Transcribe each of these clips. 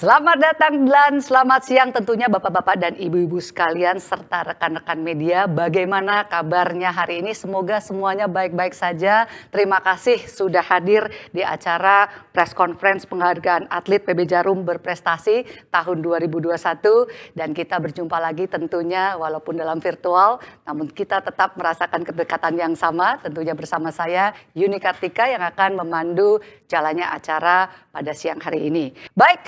Selamat datang dan selamat siang tentunya Bapak-Bapak dan Ibu-Ibu sekalian serta rekan-rekan media. Bagaimana kabarnya hari ini? Semoga semuanya baik-baik saja. Terima kasih sudah hadir di acara press conference penghargaan atlet PB Jarum berprestasi tahun 2021. Dan kita berjumpa lagi tentunya walaupun dalam virtual. Namun kita tetap merasakan kedekatan yang sama tentunya bersama saya Yuni Kartika yang akan memandu jalannya acara pada siang hari ini. Baik,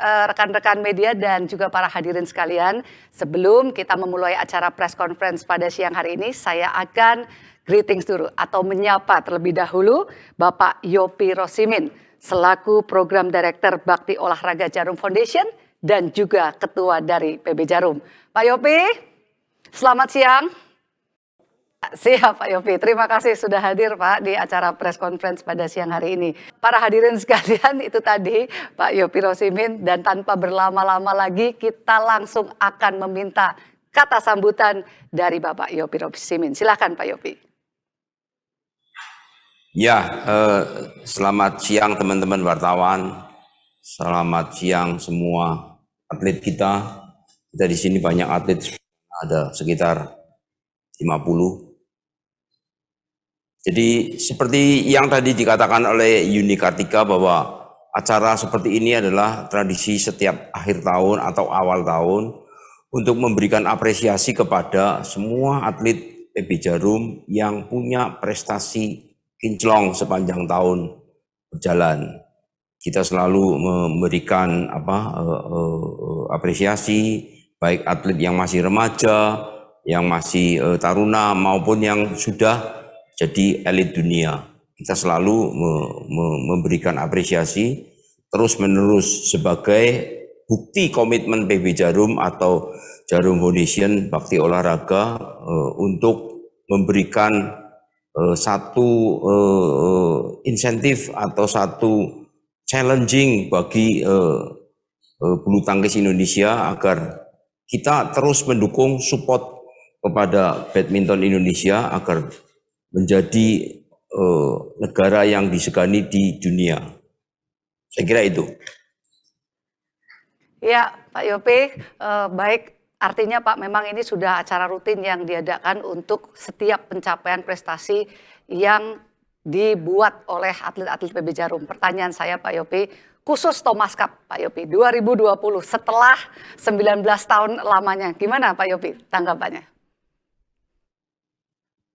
rekan-rekan media dan juga para hadirin sekalian, sebelum kita memulai acara press conference pada siang hari ini, saya akan greetings dulu atau menyapa terlebih dahulu Bapak Yopi Rosimin selaku Program Director Bakti Olahraga Jarum Foundation dan juga Ketua dari PB Jarum. Pak Yopi, selamat siang. Siap Pak Yopi, terima kasih sudah hadir Pak di acara press conference pada siang hari ini. Para hadirin sekalian, itu tadi Pak Yopi Rosimin, dan tanpa berlama-lama lagi kita langsung akan meminta kata sambutan dari Bapak Yopi Rosimin. Silakan Pak Yopi. Ya, selamat siang teman-teman wartawan. Selamat siang semua atlet kita. Kita di sini banyak atlet, ada sekitar 50. Jadi seperti yang tadi dikatakan oleh Yuni Kartika bahwa acara seperti ini adalah tradisi setiap akhir tahun atau awal tahun untuk memberikan apresiasi kepada semua atlet PB Jarum yang punya prestasi kinclong sepanjang tahun berjalan. Kita selalu memberikan apresiasi baik atlet yang masih remaja, yang masih taruna maupun yang sudah jadi elit dunia. Kita selalu memberikan apresiasi terus-menerus sebagai bukti komitmen PB Jarum atau Jarum Foundation Bakti Olahraga untuk memberikan satu insentif atau satu challenging bagi bulu tangkis Indonesia agar kita terus mendukung support kepada badminton Indonesia agar menjadi negara yang disegani di dunia. Saya kira itu. Ya Pak Yopi, baik, artinya Pak memang ini sudah acara rutin yang diadakan untuk setiap pencapaian prestasi yang dibuat oleh atlet-atlet PB Jarum. Pertanyaan saya Pak Yopi, khusus Thomas Cup Pak Yopi 2020 setelah 19 tahun lamanya, gimana Pak Yopi tanggapannya?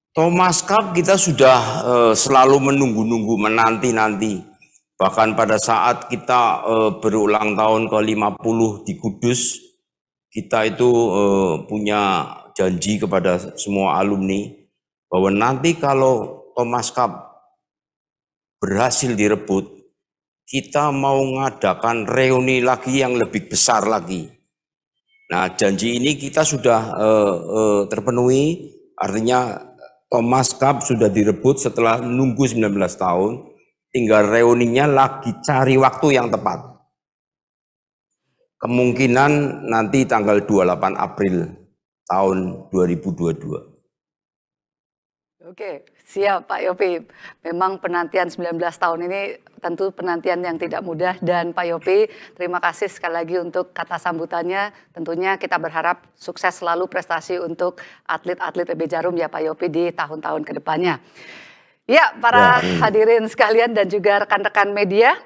Thomas Cup kita sudah selalu menunggu-nunggu, menanti-nanti. Bahkan pada saat kita berulang tahun ke-50 di Kudus, kita itu punya janji kepada semua alumni bahwa nanti kalau Thomas Cup berhasil direbut, kita mau mengadakan reuni lagi yang lebih besar lagi. Nah, janji ini kita sudah terpenuhi, artinya Thomas Cup sudah direbut setelah nunggu 19 tahun, tinggal reuninya lagi cari waktu yang tepat. Kemungkinan nanti tanggal 28 April tahun 2022. Oke, siap Pak Yopi. Memang penantian 19 tahun ini tentu penantian yang tidak mudah, dan Pak Yopi terima kasih sekali lagi untuk kata sambutannya. Tentunya kita berharap sukses selalu prestasi untuk atlet-atlet PB Jarum ya Pak Yopi di tahun-tahun ke depannya. Ya para hadirin sekalian dan juga rekan-rekan media,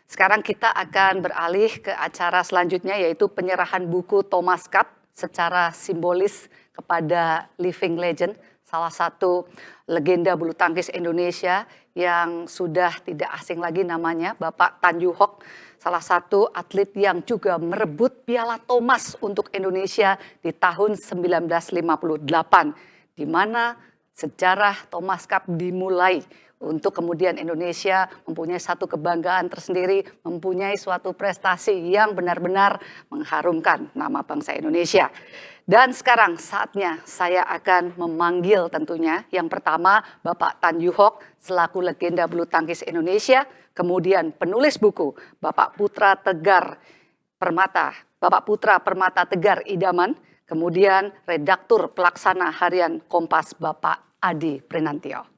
sekarang kita akan beralih ke acara selanjutnya yaitu penyerahan buku Thomas Cup secara simbolis kepada Living Legend, salah satu legenda bulu tangkis Indonesia yang sudah tidak asing lagi namanya, Bapak Tan Joo Hock, salah satu atlet yang juga merebut Piala Thomas untuk Indonesia di tahun 1958, di mana sejarah Thomas Cup dimulai untuk kemudian Indonesia mempunyai satu kebanggaan tersendiri, mempunyai suatu prestasi yang benar-benar mengharumkan nama bangsa Indonesia. Dan sekarang saatnya saya akan memanggil tentunya yang pertama Bapak Tan Joo Hock selaku legenda bulu tangkis Indonesia, kemudian penulis buku Bapak Putra Permata Tegar Idaman, kemudian redaktur pelaksana harian Kompas Bapak Adi Prinantio.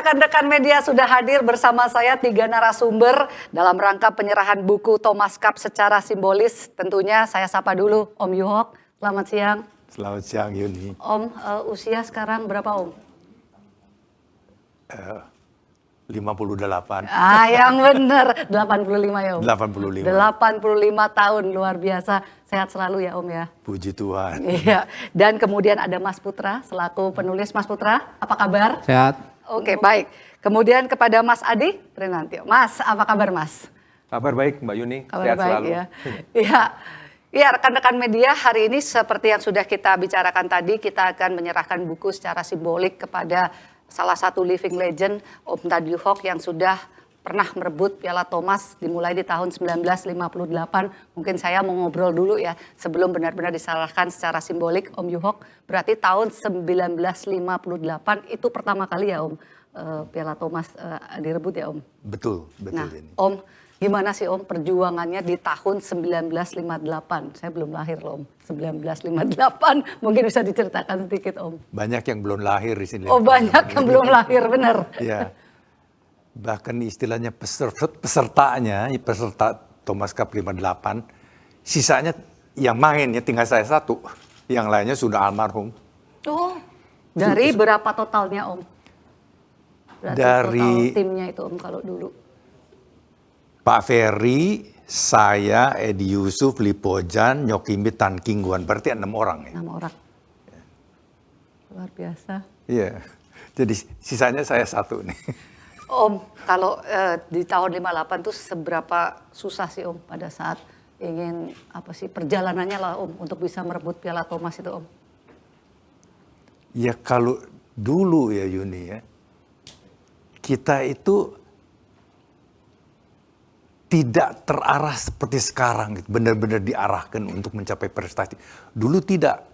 rekan-rekan media sudah hadir bersama saya 3 narasumber dalam rangka penyerahan buku Thomas Cup secara simbolis. Tentunya saya sapa dulu Om Yuhok. Selamat siang. Selamat siang Yuni. Om, usia sekarang berapa Om? 58. Yang benar, 85 ya Om? 85. 85 tahun, luar biasa. Sehat selalu ya Om ya? Puji Tuhan. Iya, dan kemudian ada Mas Putra selaku penulis. Mas Putra, apa kabar? Sehat. Oke, baik. Kemudian kepada Mas Adi Prinantio. Mas, apa kabar Mas? Kabar baik Mbak Yuni, Kabar sehat baik selalu. ya. Iya. Ya, rekan-rekan media, hari ini seperti yang sudah kita bicarakan tadi, kita akan menyerahkan buku secara simbolik kepada salah satu living legend, Om Tadyu Hok, yang sudah pernah merebut Piala Thomas dimulai di tahun 1958. Mungkin saya mau ngobrol dulu ya, sebelum benar-benar diserahkan secara simbolik, Om Yuhok. Berarti tahun 1958 itu pertama kali ya Om, Piala Thomas direbut ya Om? Betul Nah, ini. Om, gimana sih Om perjuangannya di tahun 1958? Saya belum lahir loh Om, 1958. Mungkin bisa diceritakan sedikit Om. Banyak yang belum lahir di sini. Oh banyak yang belum lahir, benar. Ya. Bahkan istilahnya peserta Thomas Cup 58, sisanya yang main ya tinggal saya satu, yang lainnya sudah almarhum. Oh, dari berapa totalnya Om? Berarti Dari total timnya itu Om kalau dulu. Pak Ferry, saya, Edi Yusuf, Lipojan, Nyokimbi, Tan Kingguan, berarti 6 orang ya. 6 orang. Luar biasa. Iya. Jadi sisanya saya satu nih. Om, kalau di tahun 58 tuh seberapa susah sih Om pada saat ingin perjalanannya lah Om untuk bisa merebut Piala Thomas itu Om? Ya kalau dulu ya Yuni ya, kita itu tidak terarah seperti sekarang, benar-benar diarahkan untuk mencapai prestasi. Dulu tidak,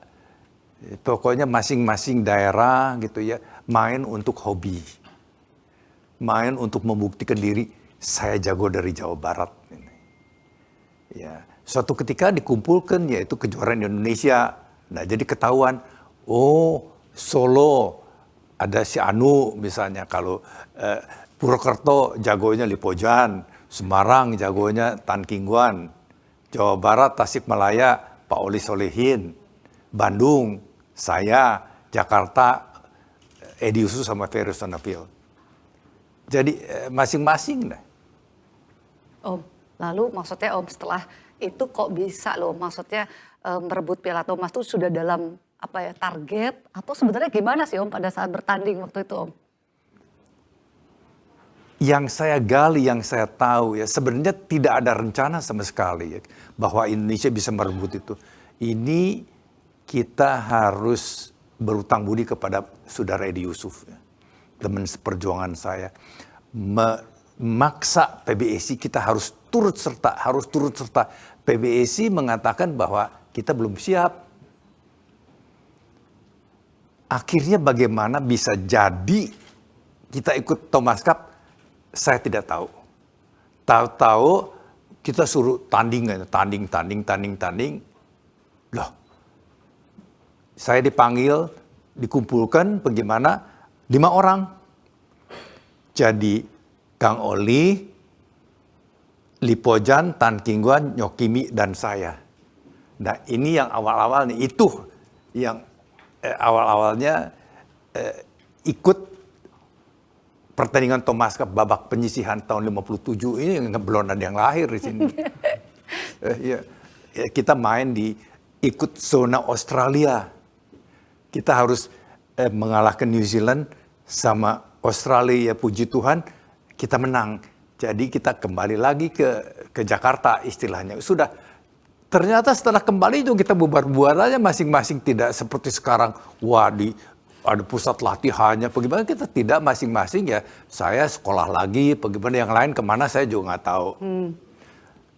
pokoknya masing-masing daerah gitu ya, main untuk hobi. Main untuk membuktikan diri, saya jago dari Jawa Barat. Ya, suatu ketika dikumpulkan yaitu kejuaraan Indonesia. Nah jadi ketahuan, oh Solo ada si Anu misalnya, kalau Purwokerto jagonya Lipojan, Semarang jagonya Tan Kingguan, Jawa Barat Tasikmalaya Pak Oli Solehin, Bandung saya, Jakarta Edi Yusuf sama Ferry Sonapil. Jadi masing-masing dah. Om, lalu maksudnya Om setelah itu kok bisa loh, maksudnya merebut Piala Thomas itu sudah dalam target atau sebenarnya gimana sih Om pada saat bertanding waktu itu Om? Yang saya gali, yang saya tahu ya sebenarnya tidak ada rencana sama sekali ya, bahwa Indonesia bisa merebut itu. Ini kita harus berutang budi kepada saudara Edi Yusuf ya. Teman seperjuangan saya, memaksa PBSI kita harus turut serta. PBSI mengatakan bahwa kita belum siap. Akhirnya bagaimana bisa jadi kita ikut Thomas Cup, saya tidak tahu. Tahu-tahu kita suruh tanding. Loh, saya dipanggil, dikumpulkan bagaimana? 5 orang. Jadi Kang Oli, Lipojan, Tan Kingguan, Nyokimi, dan saya. Nah ini yang awal-awal nih, itu yang awal-awalnya ikut pertandingan Thomas Cup babak penyisihan tahun 57 ini belum ada yang lahir di sini. Kita main ikut zona Australia. Kita harus mengalahkan New Zealand sama Australia, ya puji Tuhan kita menang. Jadi kita kembali lagi ke Jakarta istilahnya. Sudah, ternyata setelah kembali itu kita bubar-bubar aja masing-masing, tidak seperti sekarang. Wah, ada pusat latihannya, bagaimana kita tidak, masing-masing ya. Saya sekolah lagi, bagaimana yang lain kemana saya juga nggak tahu.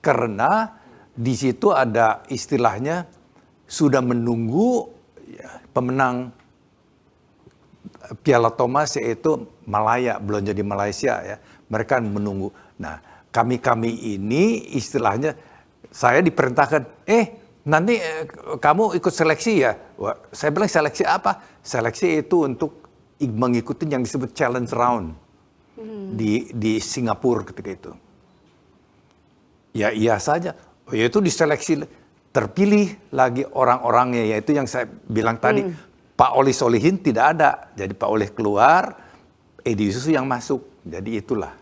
Karena di situ ada istilahnya sudah menunggu ya, pemenang Piala Thomas yaitu Malaya, belum jadi Malaysia ya. Mereka menunggu. Nah, kami ini istilahnya saya diperintahkan, nanti kamu ikut seleksi ya. Wah, saya bilang seleksi apa? Seleksi itu untuk mengikuti yang disebut challenge round. di Singapura ketika itu. Ya iya saja, yaitu diseleksi terpilih lagi orang-orangnya, yaitu yang saya bilang tadi, Pak Oleh Solihin tidak ada, jadi Pak Oleh keluar, Edi Yusuf yang masuk, jadi itulah.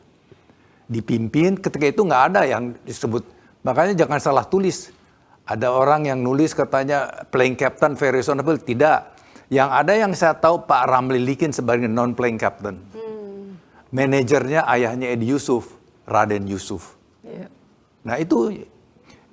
Dipimpin ketika itu nggak ada yang disebut, makanya jangan salah tulis. Ada orang yang nulis katanya playing captain very reasonable, tidak. Yang ada yang saya tahu Pak Ramli Likin sebagai non playing captain. Manajernya ayahnya Edi Yusuf, Raden Yusuf. Iya. Nah itu,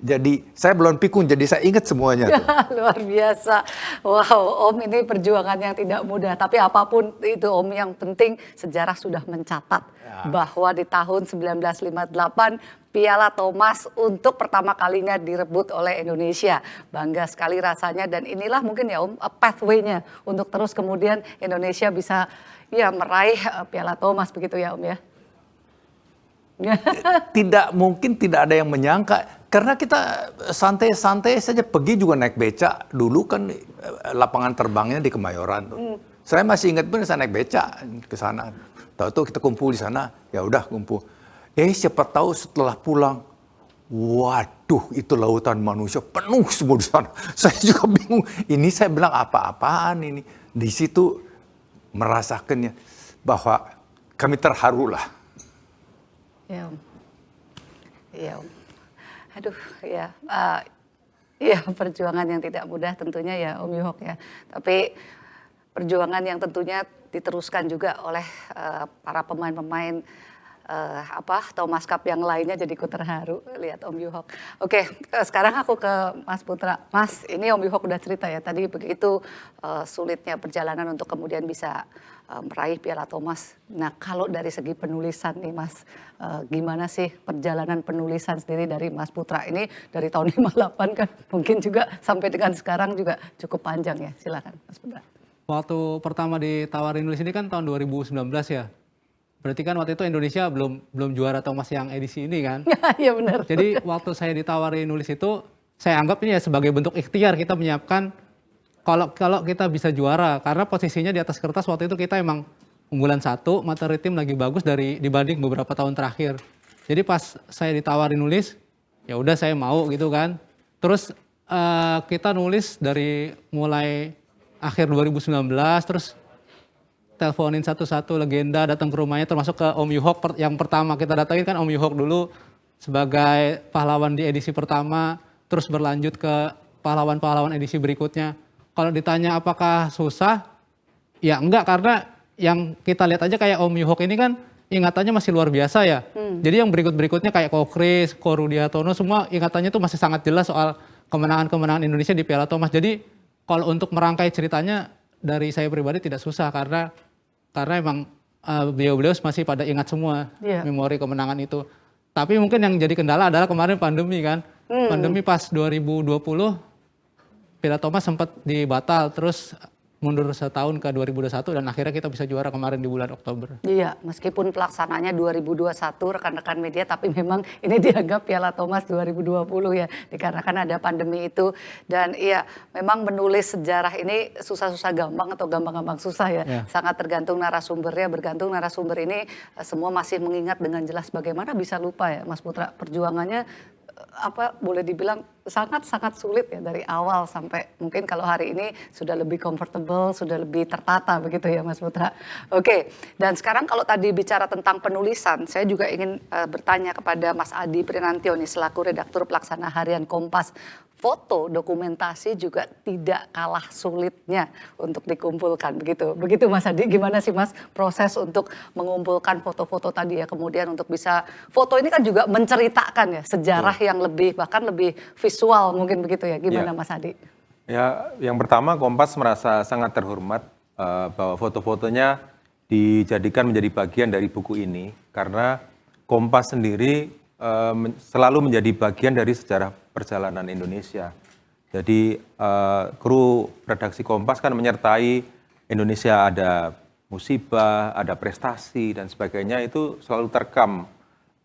jadi saya belum pikun, jadi saya ingat semuanya. Luar biasa. Wow, Om ini perjuangan yang tidak mudah. Tapi apapun itu Om, yang penting sejarah sudah mencatat bahwa di tahun 1958 Piala Thomas untuk pertama kalinya direbut oleh Indonesia. Bangga sekali rasanya, dan inilah mungkin ya Om pathway-nya untuk terus kemudian Indonesia bisa ya meraih Piala Thomas begitu ya Om ya. Tidak mungkin tidak ada yang menyangka, karena kita santai-santai saja pergi juga naik beca. Dulu kan lapangan terbangnya di Kemayoran tuh. Saya masih ingat benar saya naik beca ke sana. Tahu-tahu kita kumpul di sana, ya udah kumpul. Siapa tahu setelah pulang, waduh itu lautan manusia penuh semua di sana. Saya juga bingung, ini saya bilang apa-apaan ini. Di situ merasakannya bahwa kami terharu lah. Ya Om. Iya Om. Aduh ya. Ya perjuangan yang tidak mudah tentunya ya Om Yuhok ya. Tapi perjuangan yang tentunya diteruskan juga oleh para pemain-pemain Thomas Cup yang lainnya, jadi ikut terharu lihat Om Yuhok. Oke, sekarang aku ke Mas Putra. Mas, ini Om Yuhok udah cerita ya tadi begitu sulitnya perjalanan untuk kemudian bisa meraih Piala Thomas. Nah, kalau dari segi penulisan nih Mas, gimana sih perjalanan penulisan sendiri dari Mas Putra ini dari tahun 58 kan mungkin juga sampai dengan sekarang juga cukup panjang ya. Silakan Mas Putra. Waktu pertama ditawarin nulis ini kan tahun 2019 ya. Berarti kan waktu itu Indonesia belum juara Thomas yang edisi ini kan. Iya benar. Jadi waktu saya ditawarin nulis itu, saya anggap ini ya sebagai bentuk ikhtiar kita menyiapkan kalau kita bisa juara. Karena posisinya di atas kertas waktu itu kita emang unggulan 1, materi tim lagi bagus dibanding beberapa tahun terakhir. Jadi pas saya ditawarin nulis, ya udah saya mau gitu kan. Terus kita nulis dari mulai akhir 2019, terus teleponin satu-satu legenda datang ke rumahnya, termasuk ke Om Yuhok. Yang pertama kita datangin kan Om Yuhok dulu sebagai pahlawan di edisi pertama, terus berlanjut ke pahlawan-pahlawan edisi berikutnya. Kalau ditanya apakah susah, ya enggak, karena yang kita lihat aja kayak Om Yuhok ini kan ingatannya masih luar biasa ya. Jadi yang berikut-berikutnya kayak Ko Kris, Ko Rudiatono, semua ingatannya tuh masih sangat jelas soal kemenangan-kemenangan Indonesia di Piala Thomas. Jadi kalau untuk merangkai ceritanya dari saya pribadi tidak susah, karena emang beliau-beliau masih pada ingat semua memori kemenangan itu. Tapi mungkin yang jadi kendala adalah kemarin pandemi kan. Pandemi pas 2020 Piala Thomas sempat dibatal, terus mundur setahun ke 2021 dan akhirnya kita bisa juara kemarin di bulan Oktober. Iya, meskipun pelaksananya 2021 rekan-rekan media, tapi memang ini dianggap Piala Thomas 2020 ya, dikarenakan ada pandemi itu. Dan iya, memang menulis sejarah ini susah-susah gampang atau gampang-gampang susah ya. Sangat tergantung narasumbernya, bergantung narasumber ini semua masih mengingat dengan jelas. Bagaimana bisa lupa ya Mas Putra, perjuangannya boleh dibilang sangat-sangat sulit ya dari awal sampai mungkin kalau hari ini sudah lebih comfortable, sudah lebih tertata begitu ya Mas Putra. Oke, dan sekarang kalau tadi bicara tentang penulisan, saya juga ingin bertanya kepada Mas Adi Prinantio nih selaku redaktur pelaksana harian Kompas. Foto dokumentasi juga tidak kalah sulitnya untuk dikumpulkan begitu. Begitu Mas Adi, gimana sih Mas proses untuk mengumpulkan foto-foto tadi ya, kemudian untuk bisa foto ini kan juga menceritakan ya sejarah yang lebih bahkan lebih visual mungkin begitu ya. Gimana Mas Adi? Ya, yang pertama Kompas merasa sangat terhormat bahwa foto-fotonya dijadikan menjadi bagian dari buku ini, karena Kompas sendiri selalu menjadi bagian dari sejarah perjalanan Indonesia. Jadi kru redaksi Kompas kan menyertai Indonesia, ada musibah, ada prestasi dan sebagainya, itu selalu terekam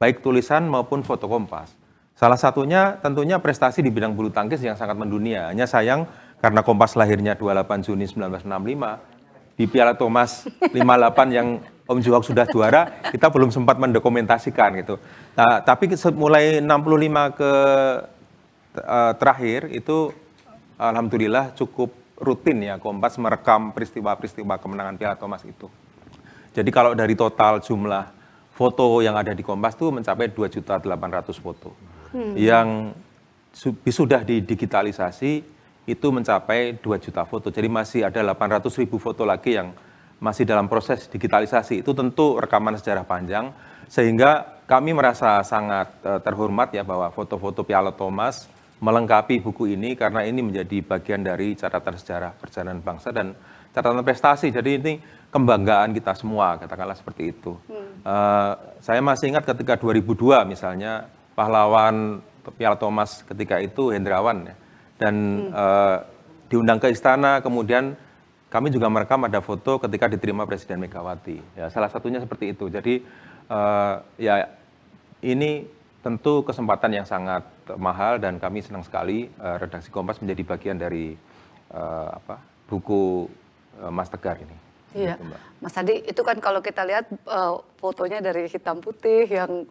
baik tulisan maupun foto Kompas. Salah satunya tentunya prestasi di bidang bulu tangkis yang sangat mendunia. Hanya sayang karena Kompas lahirnya 28 Juni 1965, di Piala Thomas 58 yang Om Juhok sudah juara, kita belum sempat mendokumentasikan gitu. Nah, tapi mulai 65 ke terakhir itu alhamdulillah cukup rutin ya Kompas merekam peristiwa-peristiwa kemenangan Piala Thomas itu. Jadi kalau dari total jumlah foto yang ada di Kompas itu mencapai 2.800.000 foto. Yang sudah didigitalisasi itu mencapai 2 juta foto. Jadi masih ada 800.000 foto lagi yang masih dalam proses digitalisasi. Itu tentu rekaman sejarah panjang, sehingga kami merasa sangat terhormat ya bahwa foto-foto Piala Thomas melengkapi buku ini, karena ini menjadi bagian dari catatan sejarah perjalanan bangsa dan catatan prestasi. Jadi ini kebanggaan kita semua, katakanlah seperti itu. Saya masih ingat ketika 2002 misalnya, pahlawan Piala Thomas ketika itu Hendrawan ya, dan diundang ke istana, kemudian kami juga merekam ada foto ketika diterima Presiden Megawati. Ya, salah satunya seperti itu. Jadi ya ini tentu kesempatan yang sangat mahal dan kami senang sekali redaksi Kompas menjadi bagian dari buku Mas Tegar ini. Iya, Mas Adi, itu kan kalau kita lihat fotonya dari hitam putih yang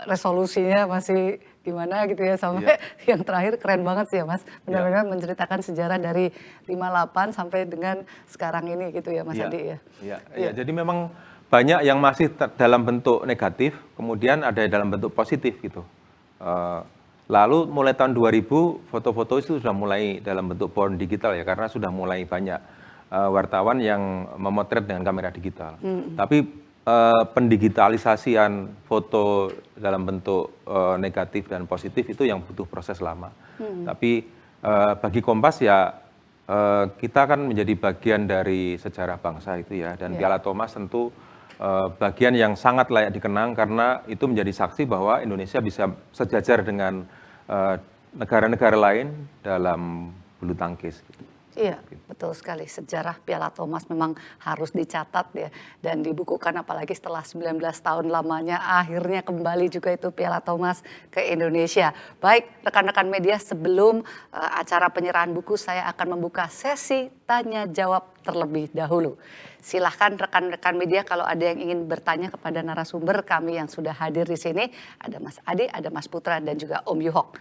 resolusinya masih gimana gitu ya, sampai yang terakhir keren banget sih ya Mas. Benar-benar menceritakan sejarah dari 58 sampai dengan sekarang ini gitu ya Mas Adi ya. Iya, jadi memang banyak yang masih dalam bentuk negatif, kemudian ada dalam bentuk positif gitu. Lalu mulai tahun 2000 foto-foto itu sudah mulai dalam bentuk porn digital ya, karena sudah mulai banyak wartawan yang memotret dengan kamera digital. Tapi pendigitalisasian foto dalam bentuk negatif dan positif itu yang butuh proses lama. Tapi bagi Kompas ya kita kan menjadi bagian dari sejarah bangsa itu ya, dan Piala Thomas tentu bagian yang sangat layak dikenang karena itu menjadi saksi bahwa Indonesia bisa sejajar dengan negara-negara lain dalam bulu tangkis. Iya, betul sekali. Sejarah Piala Thomas memang harus dicatat ya dan dibukukan, apalagi setelah 19 tahun lamanya akhirnya kembali juga itu Piala Thomas ke Indonesia. Baik, rekan-rekan media, sebelum acara penyerahan buku saya akan membuka sesi tanya jawab terlebih dahulu. Silahkan rekan-rekan media kalau ada yang ingin bertanya kepada narasumber kami yang sudah hadir di sini. Ada Mas Adi, ada Mas Putra dan juga Om Juhok.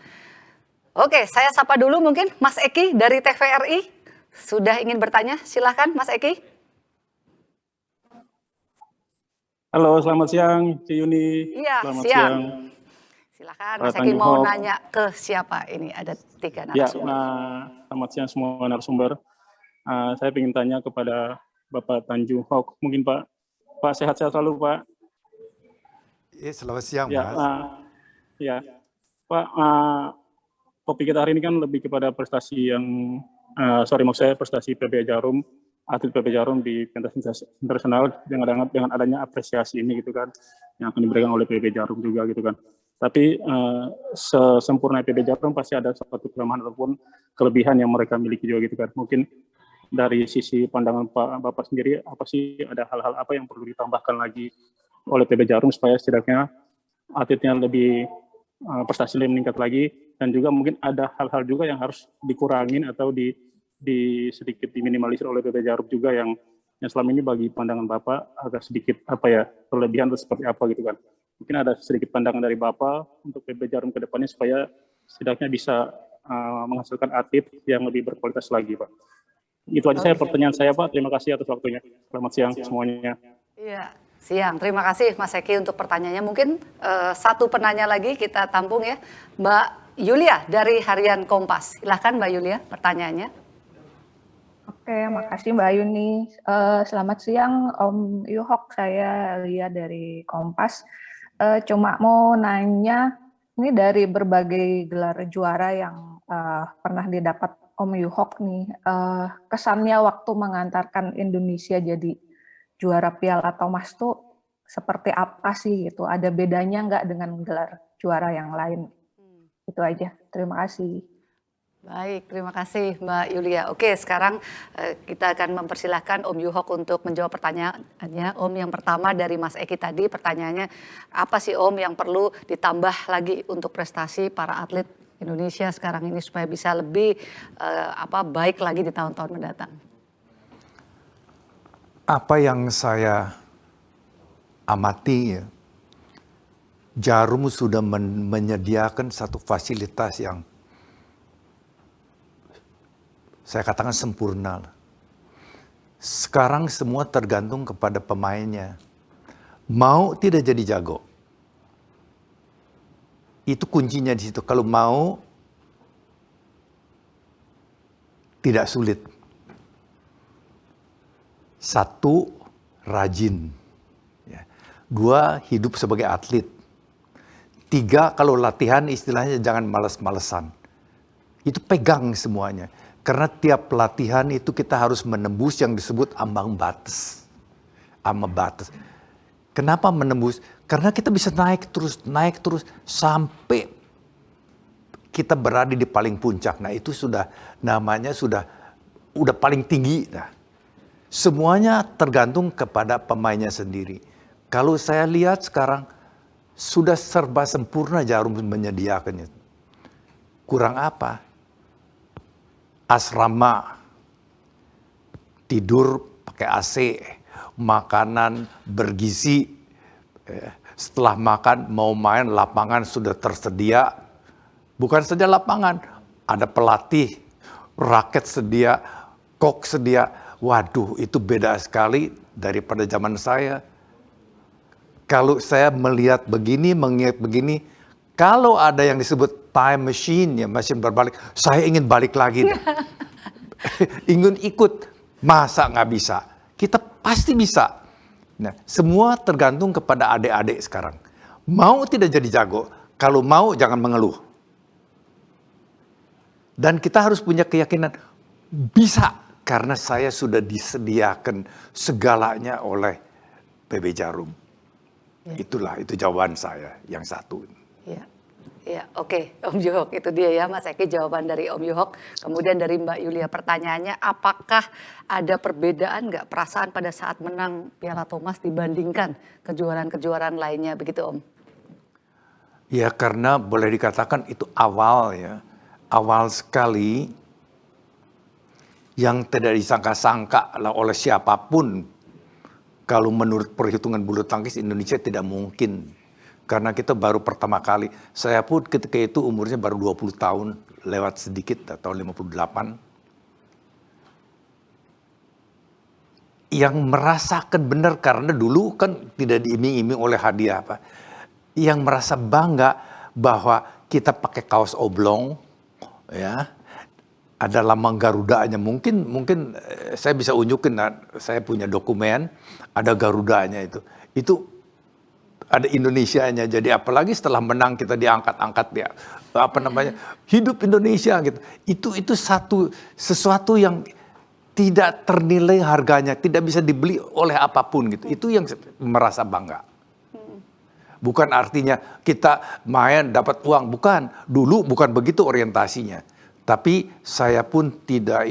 Oke, saya sapa dulu mungkin Mas Eki dari TVRI. Sudah ingin bertanya, silahkan Mas Eki. Halo, selamat siang, Ci Yuni. Iya, selamat siang. Silahkan Mas Eki mau nanya ke siapa? Ini ada 3 narasumber. Ya, selamat siang semua narasumber. Saya ingin tanya kepada Bapak Tanjung Hok. Mungkin Pak sehat-sehat selalu Pak. Ya, selamat siang Ya, Mas. Ya, Pak, topik kita hari ini kan lebih kepada prestasi yang maksud saya prestasi PB Jarum, atlet PB Jarum di pentas internasional dengan adanya apresiasi ini gitu kan, yang akan diberikan oleh PB Jarum juga gitu kan. Tapi sesempurna PB Jarum pasti ada suatu kelemahan ataupun kelebihan yang mereka miliki juga gitu kan. Mungkin dari sisi pandangan Bapak sendiri, apa sih ada hal-hal apa yang perlu ditambahkan lagi oleh PB Jarum supaya setidaknya atletnya lebih prestasi lebih meningkat lagi, dan juga mungkin ada hal-hal juga yang harus dikurangin atau sedikit diminimalisir oleh PB Jarum juga yang selama ini bagi pandangan Bapak agak sedikit kelebihan atau seperti apa gitu kan. Mungkin ada sedikit pandangan dari Bapak untuk PB Jarum ke depannya supaya setidaknya bisa menghasilkan atlet yang lebih berkualitas lagi Pak. Itu aja pertanyaan saya Pak. Terima kasih atas waktunya. Selamat siang semuanya. Iya, siang. Terima kasih Mas Eki untuk pertanyaannya. Mungkin satu penanya lagi kita tampung ya. Mbak Yulia dari Harian Kompas. Silahkan Mbak Yulia pertanyaannya. Oke, makasih Mbak Yuni. Selamat siang Om Juhok, saya Lia dari Kompas. Cuma mau nanya, ini dari berbagai gelar juara yang pernah didapat Om Juhok nih, kesannya waktu mengantarkan Indonesia jadi juara Piala Thomas tuh seperti apa sih gitu? Ada bedanya nggak dengan gelar juara yang lain? Itu aja, terima kasih. Baik, terima kasih Mbak Yulia. Oke, sekarang kita akan mempersilahkan Om Juhok untuk menjawab pertanyaannya. Om, yang pertama dari Mas Eki tadi, pertanyaannya apa sih Om yang perlu ditambah lagi untuk prestasi para atlet Indonesia sekarang ini supaya bisa lebih baik lagi di tahun-tahun mendatang? Apa yang saya amati ya, Jarum sudah menyediakan satu fasilitas yang saya katakan sempurna. Sekarang semua tergantung kepada pemainnya. Mau tidak jadi jago. Itu kuncinya di situ. Kalau mau, tidak sulit. Satu, rajin. Ya. Dua, hidup sebagai atlet. Tiga, kalau latihan istilahnya jangan malas-malesan. Itu pegang semuanya. Karena tiap pelatihan itu kita harus menembus yang disebut ambang batas. Ambang batas. Kenapa menembus? Karena kita bisa naik terus sampai kita berada di paling puncak. Nah itu sudah namanya udah paling tinggi. Nah, semuanya tergantung kepada pemainnya sendiri. Kalau saya lihat sekarang sudah serba sempurna Jarum menyediakannya. Kurang apa? Asrama, tidur pakai AC, makanan bergizi, setelah makan mau main lapangan sudah tersedia. Bukan saja lapangan, ada pelatih, raket sedia, kok sedia. Waduh, itu beda sekali daripada zaman saya. Kalau saya melihat begini, mengingat begini, kalau ada yang disebut time machine, ya mesin berbalik, saya ingin balik lagi. Ingin ikut, masa nggak bisa? Kita pasti bisa. Nah, semua tergantung kepada adik-adik sekarang. Mau tidak jadi jago, kalau mau jangan mengeluh. Dan kita harus punya keyakinan, bisa, karena saya sudah disediakan segalanya oleh PB Jarum. Ya. Itu jawaban saya yang satu. Ya, oke, Om Yuhok, itu dia ya Mas Eki jawaban dari Om Yuhok. Kemudian dari Mbak Yulia pertanyaannya, apakah ada perbedaan nggak perasaan pada saat menang Piala Thomas dibandingkan kejuaraan-kejuaraan lainnya, begitu Om? Ya karena boleh dikatakan itu awal ya, awal sekali yang tidak disangka-sangka oleh siapapun. Kalau menurut perhitungan bulu tangkis Indonesia tidak mungkin. Karena kita baru pertama kali, saya pun ketika itu umurnya baru 20 tahun, lewat sedikit, tahun 58. Yang merasakan benar, karena dulu kan tidak diiming-iming oleh hadiah apa. Yang merasa bangga bahwa kita pakai kaos oblong, ya, ada lambang Garudanya. Mungkin saya bisa unjukin, saya punya dokumen, ada Garudanya itu. Itu ada Indonesianya, jadi apalagi setelah menang kita diangkat-angkat ya, hidup Indonesia gitu. Itu sesuatu yang tidak ternilai harganya, tidak bisa dibeli oleh apapun gitu. Itu yang merasa bangga. Bukan artinya kita main dapat uang, bukan. Dulu bukan begitu orientasinya. Tapi saya pun tidak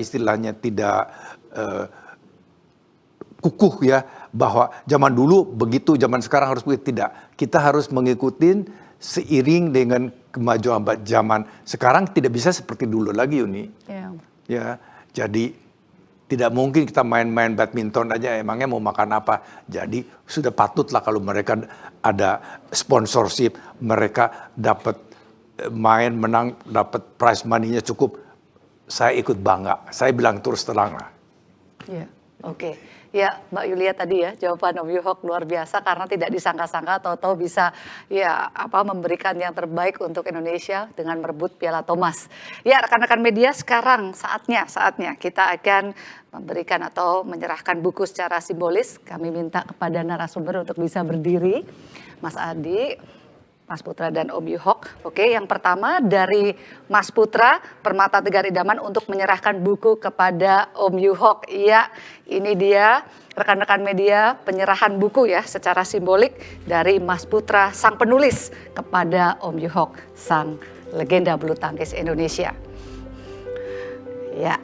kukuh ya, bahwa zaman dulu begitu, zaman sekarang harus begitu. Tidak, kita harus mengikuti seiring dengan kemajuan zaman. Sekarang tidak bisa seperti dulu lagi, Uni. Ya, jadi tidak mungkin kita main-main badminton aja, emangnya mau makan apa. Jadi sudah patutlah kalau mereka ada sponsorship, mereka dapat main, menang, dapat prize money-nya cukup. Saya ikut bangga, saya bilang terus terang lah. Ya, oke. Ya, Mbak Yulia tadi ya, jawaban Om Yuhok luar biasa karena tidak disangka-sangka tahu-tahu bisa memberikan yang terbaik untuk Indonesia dengan merebut Piala Thomas. Ya, rekan-rekan media, sekarang saatnya kita akan memberikan atau menyerahkan buku secara simbolis. Kami minta kepada narasumber untuk bisa berdiri. Mas Adi, Mas Putra dan Om Yuhok. Oke, yang pertama dari Mas Putra, Permata Tegar Idaman untuk menyerahkan buku kepada Om Yuhok. Iya, ini dia rekan-rekan media penyerahan buku ya secara simbolik dari Mas Putra sang penulis kepada Om Yuhok, sang legenda bulu tangkis Indonesia. Ya.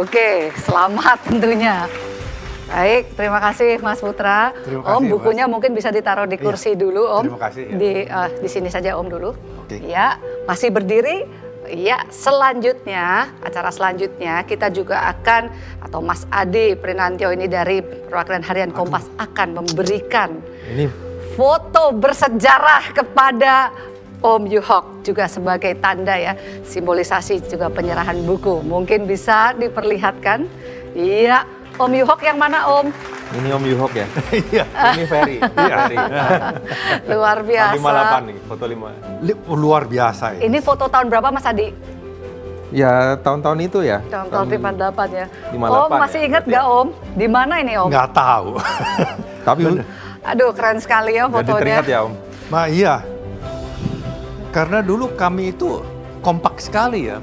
Oke, selamat tentunya. Baik, terima kasih Mas Putra. Om, bukunya mungkin bisa ditaruh di kursi dulu Om. Terima kasih. Ya. Di sini saja Om dulu. Oke. Ya, masih berdiri. Ya, selanjutnya, acara selanjutnya kita juga akan, atau Mas Adi Prinantio ini dari perwakilan Harian Kompas akan memberikan Ini foto bersejarah kepada Om Yuhok juga sebagai tanda ya, simbolisasi juga penyerahan buku. Mungkin bisa diperlihatkan. Iya, Om Yuhok yang mana Om? ini Om Yuhok ya. Iya. Ini Ferry. Ferry. Luar biasa. 58 nih, foto 5. Luar biasa ya. Ini foto tahun berapa Mas Adi? Ya tahun-tahun itu ya. Tahun 58 ya. 58 Om masih ya, ingat berarti nggak Om? Di mana ini Om? Nggak tahu. Tapi Aduh keren sekali ya jadi fotonya. teringat ya Om. Nah iya, karena dulu kami itu kompak sekali ya.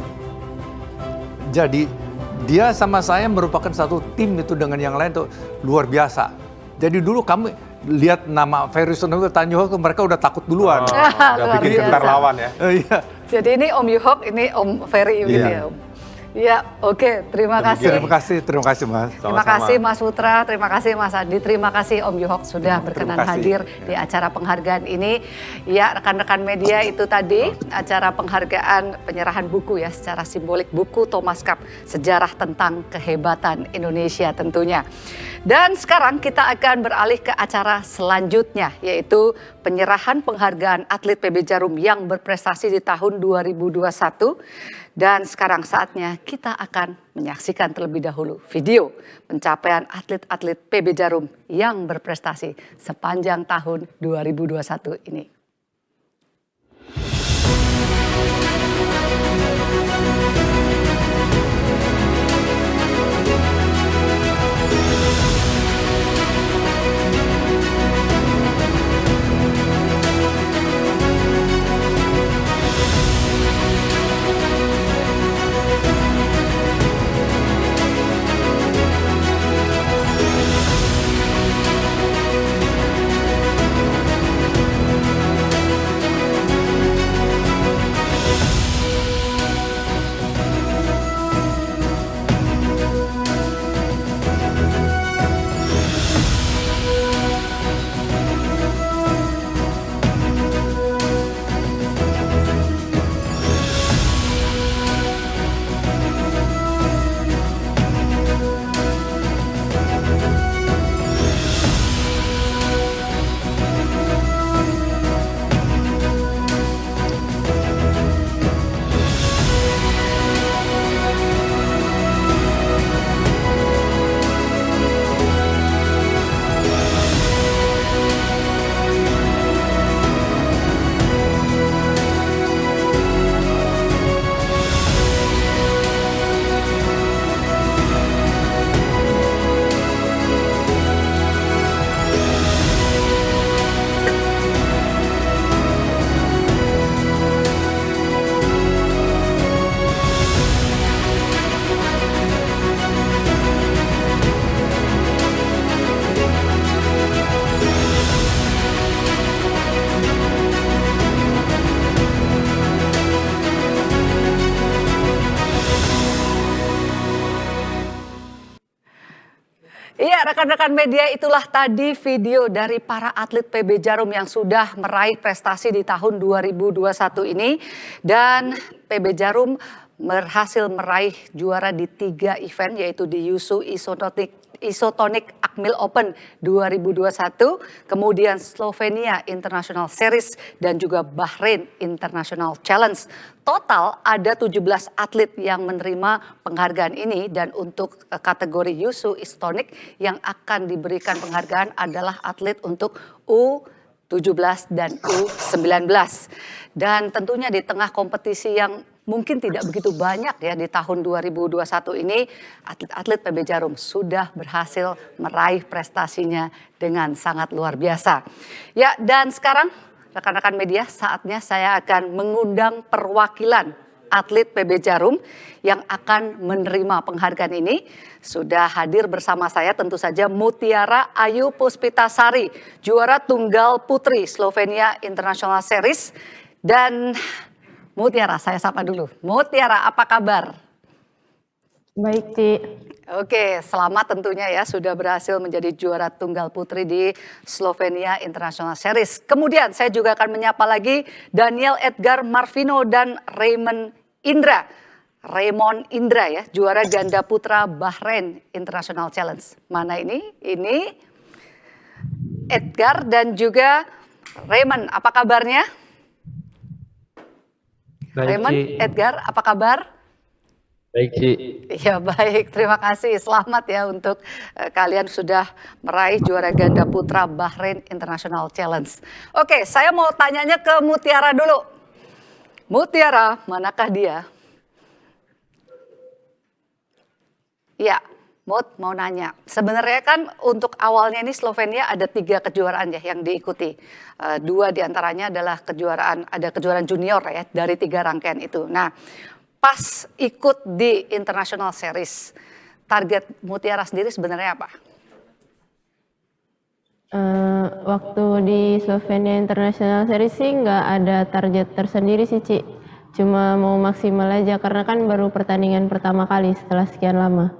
Jadi dia sama saya merupakan satu tim itu dengan yang lain tuh luar biasa. Jadi dulu kami lihat nama Ferry Sonogo Tanjung mereka udah takut duluan. Udah Luar bikin biasa. gentar lawan ya. Iya. Jadi ini Om Yuhok, ini Om Ferry gitu Iya. ya Om. Ya, oke. Terima kasih. Terima kasih Mas. Terima Sama-sama. kasih Mas Putra, terima kasih Mas Adi, terima kasih Om Yuhok sudah berkenan kasih. hadir di acara penghargaan ini. Ya, rekan-rekan media itu tadi acara penghargaan penyerahan buku ya secara simbolik buku Thomas Cup, sejarah tentang kehebatan Indonesia tentunya. Dan sekarang kita akan beralih ke acara selanjutnya yaitu penyerahan penghargaan atlet PB Jarum yang berprestasi di tahun 2021. Dan sekarang saatnya kita akan menyaksikan terlebih dahulu video pencapaian atlet-atlet PB Jarum yang berprestasi sepanjang tahun 2021 ini. Iya, rekan-rekan media, itulah tadi video dari para atlet PB Jarum yang sudah meraih prestasi di tahun 2021 ini. Dan PB Jarum berhasil meraih juara di 3 event yaitu di Yusu Isotonic Akmil Open 2021, kemudian Slovenia International Series dan juga Bahrain International Challenge. Total ada 17 atlet yang menerima penghargaan ini dan untuk kategori Yusu Isotonic yang akan diberikan penghargaan adalah atlet untuk U17 dan U19. Dan tentunya di tengah kompetisi yang mungkin tidak begitu banyak ya di tahun 2021 ini, atlet-atlet PB Jarum sudah berhasil meraih prestasinya dengan sangat luar biasa. Ya, dan sekarang rekan-rekan media, saatnya saya akan mengundang perwakilan atlet PB Jarum yang akan menerima penghargaan ini. Sudah hadir bersama saya tentu saja Mutiara Ayu Puspitasari, juara tunggal putri Slovenia International Series. Dan Mutiara, saya sapa dulu. Mutiara, apa kabar? Baik, Ci. Oke, selamat tentunya ya sudah berhasil menjadi juara tunggal putri di Slovenia International Series. Kemudian saya juga akan menyapa lagi Daniel Edgar Marvino dan Raymond Indra, Raymond Indra ya, juara ganda putra Bahrain International Challenge. Mana ini? Ini Edgar dan juga Raymond, apa kabarnya? Baik, Raymond, Ci. Edgar, apa kabar? Baik, Ci. Ya baik, terima kasih. Selamat ya untuk kalian sudah meraih juara ganda putra Bahrain International Challenge. Oke, saya mau tanyanya ke Mutiara dulu. Mutiara, manakah dia? Ya, Mut mau nanya. Sebenarnya kan untuk awalnya ini Slovenia ada 3 kejuaraan ya yang diikuti. 2 diantaranya adalah ada kejuaraan junior ya dari 3 rangkaian itu. Nah, pas ikut di International Series, target Mutiara sendiri sebenarnya apa? Waktu di Slovenia International Series sih nggak ada target tersendiri sih, Ci. Cuma mau maksimal aja karena kan baru pertandingan pertama kali setelah sekian lama.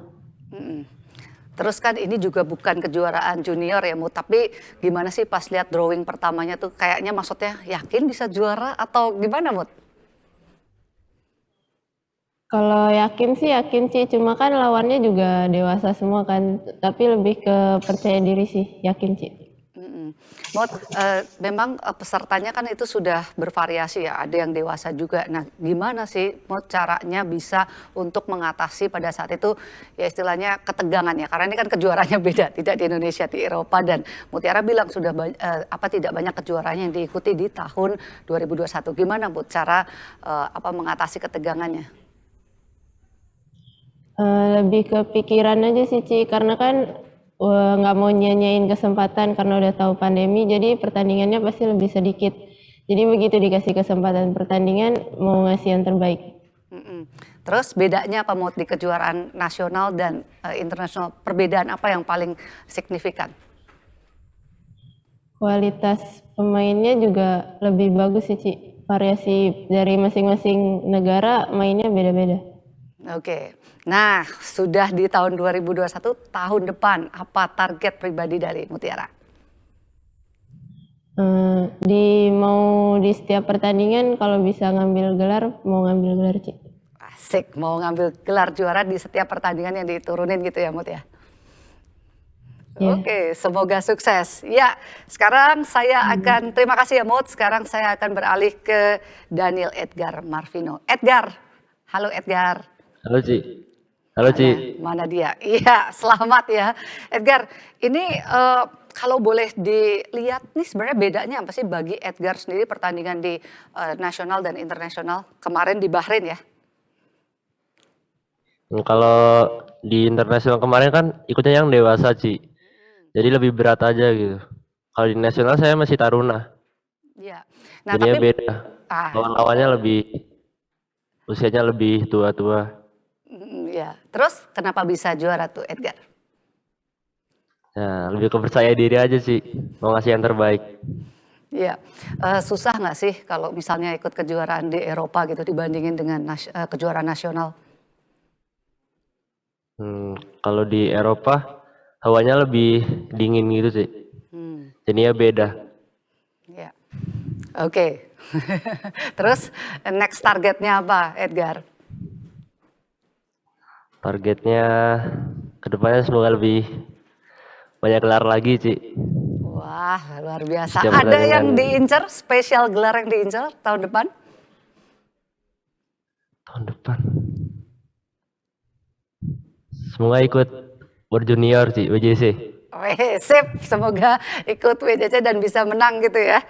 Terus kan ini juga bukan kejuaraan junior ya Mut, tapi gimana sih pas lihat drawing pertamanya tuh kayaknya maksudnya yakin bisa juara atau gimana Mut? Kalau yakin sih yakin, Ci. Cuma kan lawannya juga dewasa semua kan. Tapi lebih ke percaya diri sih, yakin, Ci. Mut, memang pesertanya kan itu sudah bervariasi ya, ada yang dewasa juga. Nah, gimana sih Mut caranya bisa untuk mengatasi pada saat itu ya istilahnya ketegangan ya, karena ini kan kejuarannya beda, tidak di Indonesia, di Eropa dan Mutiara bilang sudah tidak banyak kejuaraan yang diikuti di tahun 2021. Gimana Mut cara mengatasi ketegangannya? Lebih ke pikiran aja sih, Ci. Karena kan nggak mau nyanyain kesempatan karena udah tahu pandemi, jadi pertandingannya pasti lebih sedikit. Jadi begitu dikasih kesempatan pertandingan, mau ngasih yang terbaik. Terus bedanya apa Mut di kejuaraan nasional dan internasional? Perbedaan apa yang paling signifikan? Kualitas pemainnya juga lebih bagus sih, Ci. Variasi dari masing-masing negara mainnya beda-beda. Oke, nah sudah di tahun 2021, tahun depan apa target pribadi dari Mutiara? Mau di setiap pertandingan kalau bisa ngambil gelar, mau ngambil gelar, Ci. Asik, mau ngambil gelar juara di setiap pertandingan yang diturunin gitu ya Mut ya? Ya. Oke, semoga sukses. Ya, sekarang saya akan, terima kasih ya Mut, sekarang saya akan beralih ke Daniel Edgar Marvino. Edgar, halo Edgar. Halo, Ci. Halo, Ci. Mana dia? Iya, selamat ya. Edgar, ini kalau boleh dilihat nih sebenarnya bedanya apa sih bagi Edgar sendiri pertandingan di nasional dan internasional kemarin di Bahrain ya? Kalau di internasional kemarin kan ikutnya yang dewasa, Ci. Jadi lebih berat aja gitu. Kalau di nasional saya masih taruna. Iya. Nah, Jadinya tapi beda. Lawan-lawannya usianya lebih tua-tua. ya. Terus kenapa bisa juara tuh Edgar? Nah, lebih kepercaya diri aja sih. Mau ngasih yang terbaik. Iya. Susah nggak sih kalau misalnya ikut kejuaraan di Eropa gitu dibandingin dengan kejuaraan nasional? Kalau di Eropa hawanya lebih dingin gitu sih. Jadinya beda. Ya. Oke. Terus next targetnya apa Edgar? Targetnya kedepannya semoga lebih banyak gelar lagi, Ci. Wah, luar biasa. Setiap Ada yang pertandingan. diincar, spesial gelar yang diincar tahun depan? Tahun depan. Semoga ikut World Junior, Ci, WJC. Weh, sip, semoga ikut WJC dan bisa menang gitu ya.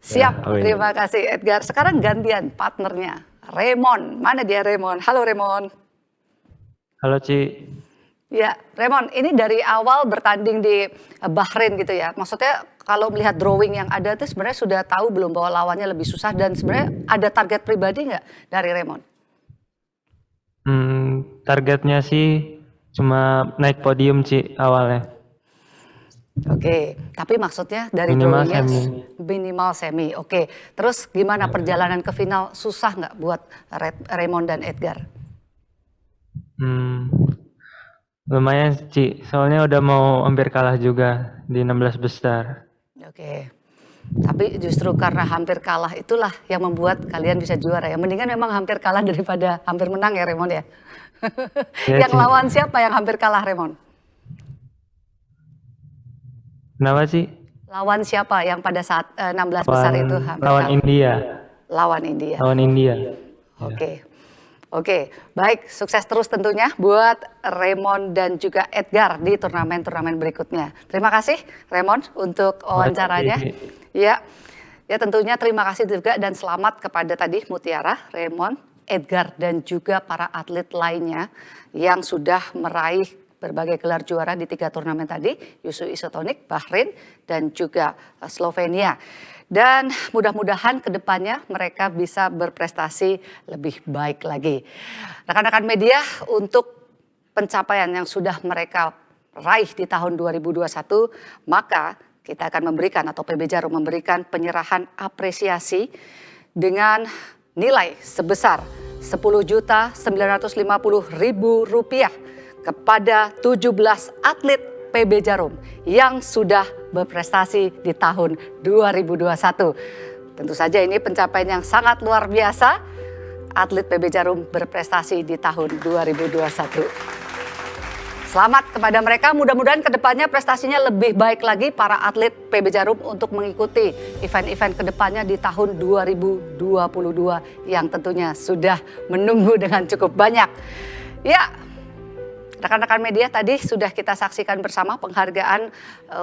Siap, Ya, amin. terima kasih Edgar. Sekarang gantian partnernya, Raymond. Mana dia Raymond? Halo Raymond. Halo, Ci. Ya, Raymond, ini dari awal bertanding di Bahrain gitu ya. Maksudnya kalau melihat drawing yang ada tuh sebenarnya sudah tahu belum bahwa lawannya lebih susah dan sebenarnya ada target pribadi nggak dari Raymond? Targetnya sih cuma naik podium, Ci, awalnya. Oke, tapi maksudnya dari Minimal drawingnya semi. minimal semi. Oke, terus gimana perjalanan ke final? Susah nggak buat Raymond dan Edgar? Lumayan, Ci, soalnya udah mau hampir kalah juga di 16 besar. Oke, Tapi justru karena hampir kalah itulah yang membuat kalian bisa juara ya. Mendingan memang hampir kalah daripada hampir menang ya Raymond ya. Iya, Yang Ci. lawan siapa yang hampir kalah Raymond? Kenapa sih? Lawan siapa yang pada saat 16 besar itu hampir lawan kalah? India. Lawan India. Lawan India. Oke. Oke, baik, sukses terus tentunya buat Raymond dan juga Edgar di turnamen-turnamen berikutnya. Terima kasih Raymond untuk wawancaranya. Ya, ya tentunya terima kasih juga dan selamat kepada tadi Mutiara, Raymond, Edgar dan juga para atlet lainnya yang sudah meraih berbagai gelar juara di 3 turnamen tadi, Yusu Isotonik, Bahrain dan juga Slovenia. Dan mudah-mudahan ke depannya mereka bisa berprestasi lebih baik lagi. Rekan-rekan media, untuk pencapaian yang sudah mereka raih di tahun 2021, maka kita akan memberikan atau PB Jarum memberikan penyerahan apresiasi dengan nilai sebesar Rp10.950.000 kepada 17 atlet PB Jarum yang sudah berprestasi di tahun 2021. Tentu saja ini pencapaian yang sangat luar biasa. Atlet PB Jarum berprestasi di tahun 2021. Selamat kepada mereka, mudah-mudahan kedepannya prestasinya lebih baik lagi para atlet PB Jarum untuk mengikuti event-event kedepannya di tahun 2022 yang tentunya sudah menunggu dengan cukup banyak. Ya, rekan-rekan media tadi sudah kita saksikan bersama penghargaan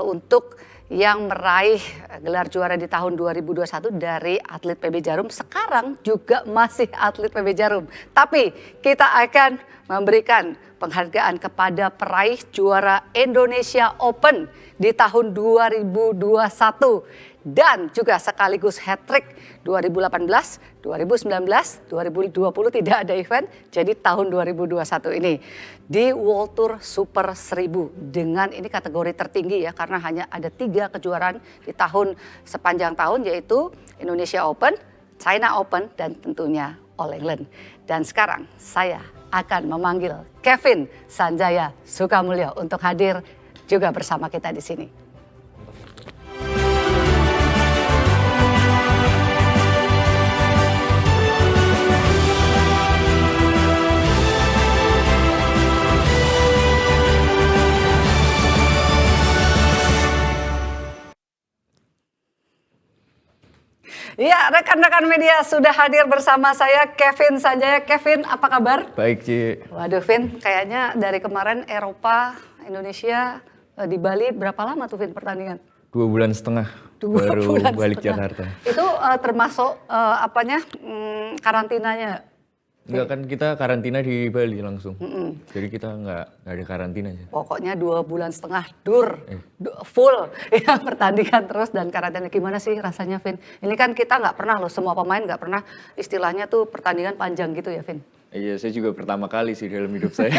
untuk yang meraih gelar juara di tahun 2021 dari atlet PB Jarum. Sekarang juga masih atlet PB Jarum. Tapi kita akan memberikan penghargaan kepada peraih juara Indonesia Open di tahun 2021. Dan juga sekaligus hat-trick 2018, 2019, 2020 tidak ada event, jadi tahun 2021 ini di World Tour Super 1000 dengan ini kategori tertinggi ya karena hanya ada 3 kejuaraan di tahun sepanjang tahun yaitu Indonesia Open, China Open dan tentunya All England. Dan sekarang saya akan memanggil Kevin Sanjaya Sukamulyo untuk hadir juga bersama kita di sini. Ya, rekan-rekan media sudah hadir bersama saya Kevin Sanjaya. Kevin, apa kabar? Baik, Ci. Waduh, Vin, kayaknya dari kemarin Eropa, Indonesia, di Bali berapa lama tuh Vin pertandingan? 2,5 bulan baru balik Jakarta. Itu termasuk karantinanya? Enggak, kan kita karantina di Bali langsung. Jadi kita nggak ada karantina aja. Pokoknya 2,5 bulan full ya pertandingan terus dan karantina. Gimana sih rasanya, Vin? Ini kan kita nggak pernah loh, semua pemain nggak pernah istilahnya tuh pertandingan panjang gitu ya, Vin? Iya, saya juga pertama kali sih dalam hidup saya.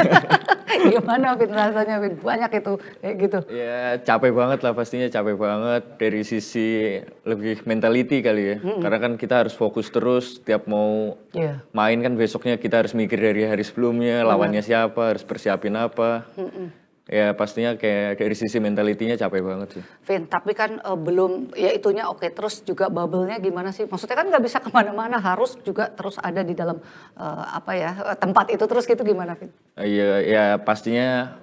Gimana, Vin, rasanya, Vin? Banyak itu kayak gitu. Ya capek banget lah, pastinya capek banget dari sisi lebih mentality kali ya. Karena kan kita harus fokus terus, tiap mau main kan besoknya kita harus mikir dari hari sebelumnya, lawannya siapa, harus persiapin apa. Ya pastinya kayak dari sisi mentalitinya capek banget sih. Vin, tapi kan belum, ya itunya oke. Terus juga bubble-nya gimana sih? Maksudnya kan nggak bisa kemana-mana, harus juga terus ada di dalam tempat itu terus gitu, gimana, Vin? Iya, ya pastinya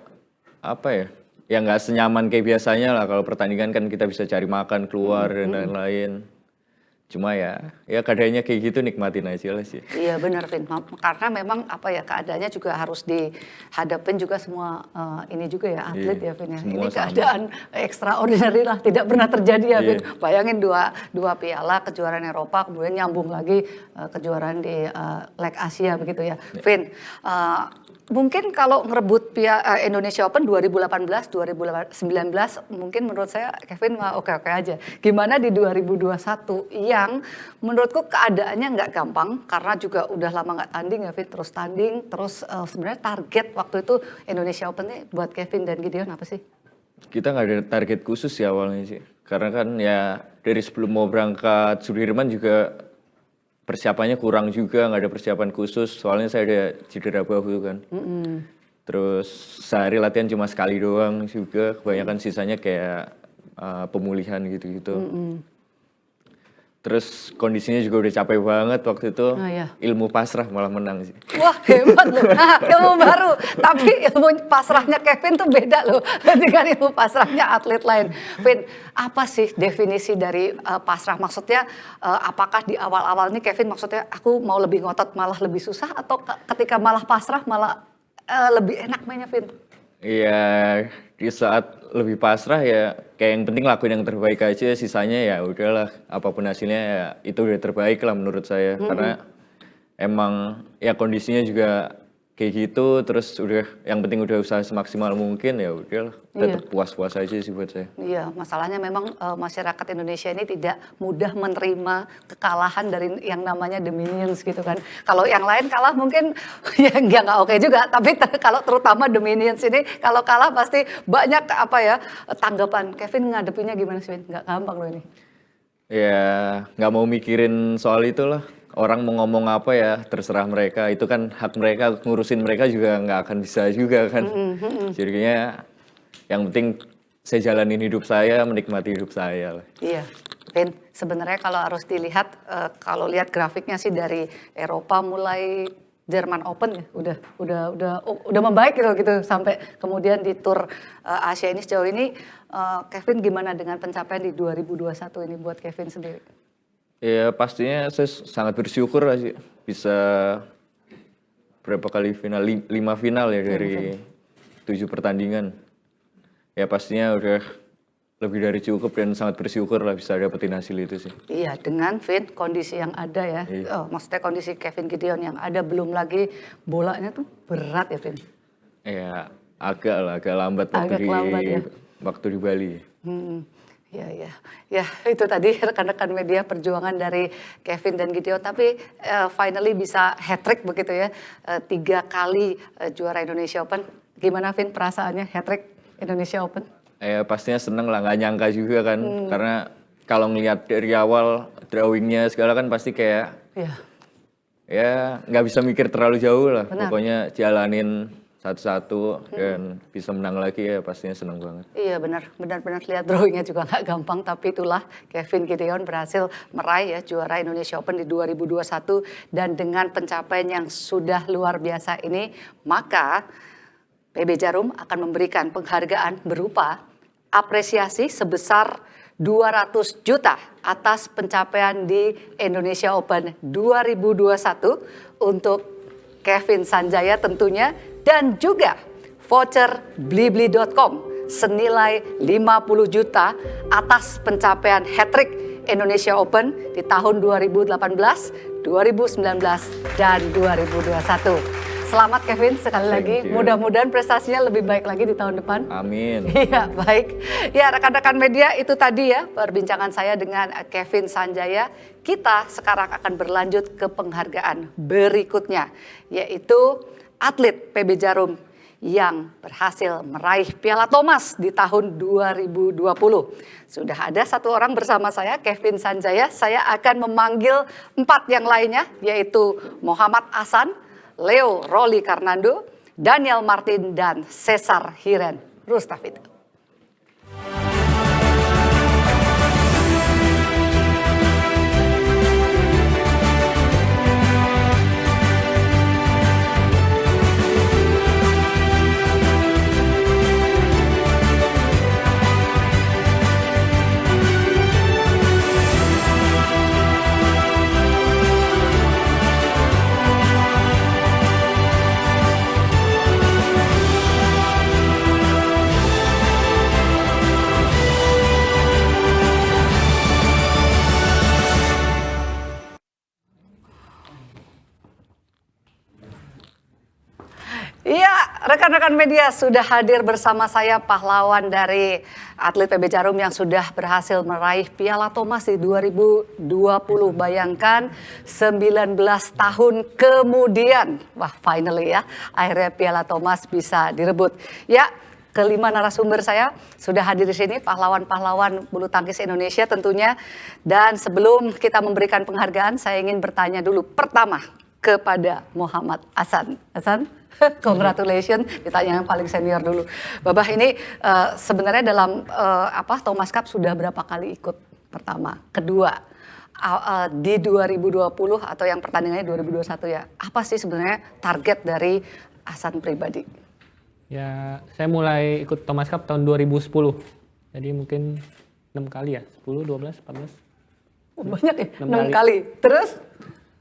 apa ya? Ya nggak senyaman kayak biasanya lah, kalau pertandingan kan kita bisa cari makan, keluar dan lain-lain. Cuma ya keadaannya kayak gitu, nikmatin aja lah sih. Iya benar, Vin. Karena memang keadaannya juga harus dihadapin juga semua ini juga ya atlet ya, Vin ya. Ini keadaan extraordinary lah, tidak pernah terjadi ya, Vin. Bayangin dua piala kejuaraan Eropa, kemudian nyambung lagi kejuaraan di leg Asia begitu ya, Vin. Mungkin kalau ngerebut Indonesia Open 2018, 2019 mungkin menurut saya Kevin oke-oke aja. Gimana di 2021 yang menurutku keadaannya nggak gampang karena juga udah lama nggak tanding ya, Vin. Terus tanding, terus sebenarnya target waktu itu Indonesia Open nih buat Kevin dan Gideon apa sih? Kita nggak ada target khusus sih awalnya sih. Karena kan ya dari sebelum mau berangkat Sudirman juga persiapannya kurang juga, nggak ada persiapan khusus. Soalnya saya ada cedera bahu kan. Terus sehari latihan cuma sekali doang juga. Kebanyakan sisanya kayak pemulihan gitu-gitu. Terus kondisinya juga udah capek banget waktu itu. iya. Ilmu pasrah malah menang sih. Wah hebat loh, nah, ilmu baru. Tapi ilmu pasrahnya Kevin tuh beda loh dengan ilmu pasrahnya atlet lain. Vin, apa sih definisi dari pasrah? Maksudnya apakah di awal-awal ini Kevin maksudnya aku mau lebih ngotot malah lebih susah, atau ketika malah pasrah malah lebih enak mainnya, Vin? Iya, di saat lebih pasrah ya kayak yang penting lakuin yang terbaik aja, sisanya ya udahlah apapun hasilnya ya itu udah terbaik lah menurut saya. Karena emang ya kondisinya juga kayak gitu, terus udah yang penting udah usaha semaksimal mungkin ya udahlah, tetap puas-puas aja sih buat saya. Iya, masalahnya memang masyarakat Indonesia ini tidak mudah menerima kekalahan dari yang namanya The Minions gitu kan. Kalau yang lain kalah mungkin ya nggak oke juga, tapi kalau terutama The Minions ini kalau kalah pasti banyak tanggapan. Kevin ngadepinya gimana sih? Nggak gampang loh ini. Ya nggak mau mikirin soal itu lah. Orang mau ngomong apa ya terserah mereka, itu kan hak mereka, ngurusin mereka juga nggak akan bisa juga kan. Jadinya yang penting saya jalanin hidup saya, menikmati hidup saya lah. Iya, Vin, sebenarnya kalau harus dilihat, kalau lihat grafiknya sih dari Eropa mulai Jerman Open ya, udah membaik gitu sampai kemudian di Tour Asia ini sejauh ini. Kevin, gimana dengan pencapaian di 2021 ini buat Kevin sendiri? Ya pastinya saya sangat bersyukur lah sih bisa berapa kali final, 5 final ya dari 7 pertandingan. Ya pastinya udah lebih dari cukup dan sangat bersyukur lah bisa dapetin hasil itu sih. Iya, dengan Vin kondisi yang ada ya, maksudnya kondisi Kevin Gideon yang ada, belum lagi bolanya tuh berat ya Vin. Ya agak lambat waktu di Bali. Ya itu tadi rekan-rekan media perjuangan dari Kevin dan Gideon, tapi finally bisa hat-trick begitu ya, 3 kali juara Indonesia Open. Gimana Vin perasaannya hat-trick Indonesia Open? Ya pastinya seneng lah, nggak nyangka juga kan, karena kalau ngelihat dari awal drawingnya segala kan pasti kayak ya nggak bisa mikir terlalu jauh lah. Benar. Pokoknya jalanin satu-satu dan bisa menang lagi ya pastinya senang banget. Iya benar lihat drawingnya juga nggak gampang, tapi itulah Kevin Gideon berhasil meraih ya juara Indonesia Open di 2021, dan dengan pencapaian yang sudah luar biasa ini maka PB Jarum akan memberikan penghargaan berupa apresiasi sebesar 200 juta atas pencapaian di Indonesia Open 2021 untuk Kevin Sanjaya tentunya, dan juga voucher blibli.com senilai 50 juta atas pencapaian hat-trick Indonesia Open di tahun 2018, 2019, dan 2021. Selamat Kevin sekali lagi, mudah-mudahan prestasinya lebih baik lagi di tahun depan. Amin. Iya baik, ya rekan-rekan media itu tadi ya perbincangan saya dengan Kevin Sanjaya. Kita sekarang akan berlanjut ke penghargaan berikutnya, yaitu atlet PB Jarum yang berhasil meraih Piala Thomas di tahun 2020. Sudah ada 1 orang bersama saya, Kevin Sanjaya. Saya akan memanggil 4 yang lainnya, yaitu Muhammad Hasan, Leo Roli Karnando, Daniel Martin, dan Cesar Hiren Rustafid. Iya, rekan-rekan media sudah hadir bersama saya pahlawan dari atlet PB Jarum yang sudah berhasil meraih Piala Thomas di 2020. Bayangkan 19 tahun kemudian, wah finally ya, akhirnya Piala Thomas bisa direbut. Ya, kelima narasumber saya sudah hadir di sini, pahlawan-pahlawan bulu tangkis Indonesia tentunya. Dan sebelum kita memberikan penghargaan, saya ingin bertanya dulu pertama kepada Muhammad Hasan. Hasan, congratulations, ditanya yang paling senior dulu. Babah ini sebenarnya dalam Thomas Cup sudah berapa kali ikut? Pertama, kedua, di 2020 atau yang pertandingannya 2021 ya. Apa sih sebenarnya target dari Hasan pribadi? Ya, saya mulai ikut Thomas Cup tahun 2010. Jadi mungkin 6 kali ya, 10, 12, 14. Oh, banyak ya, 6 6 kali. Terus?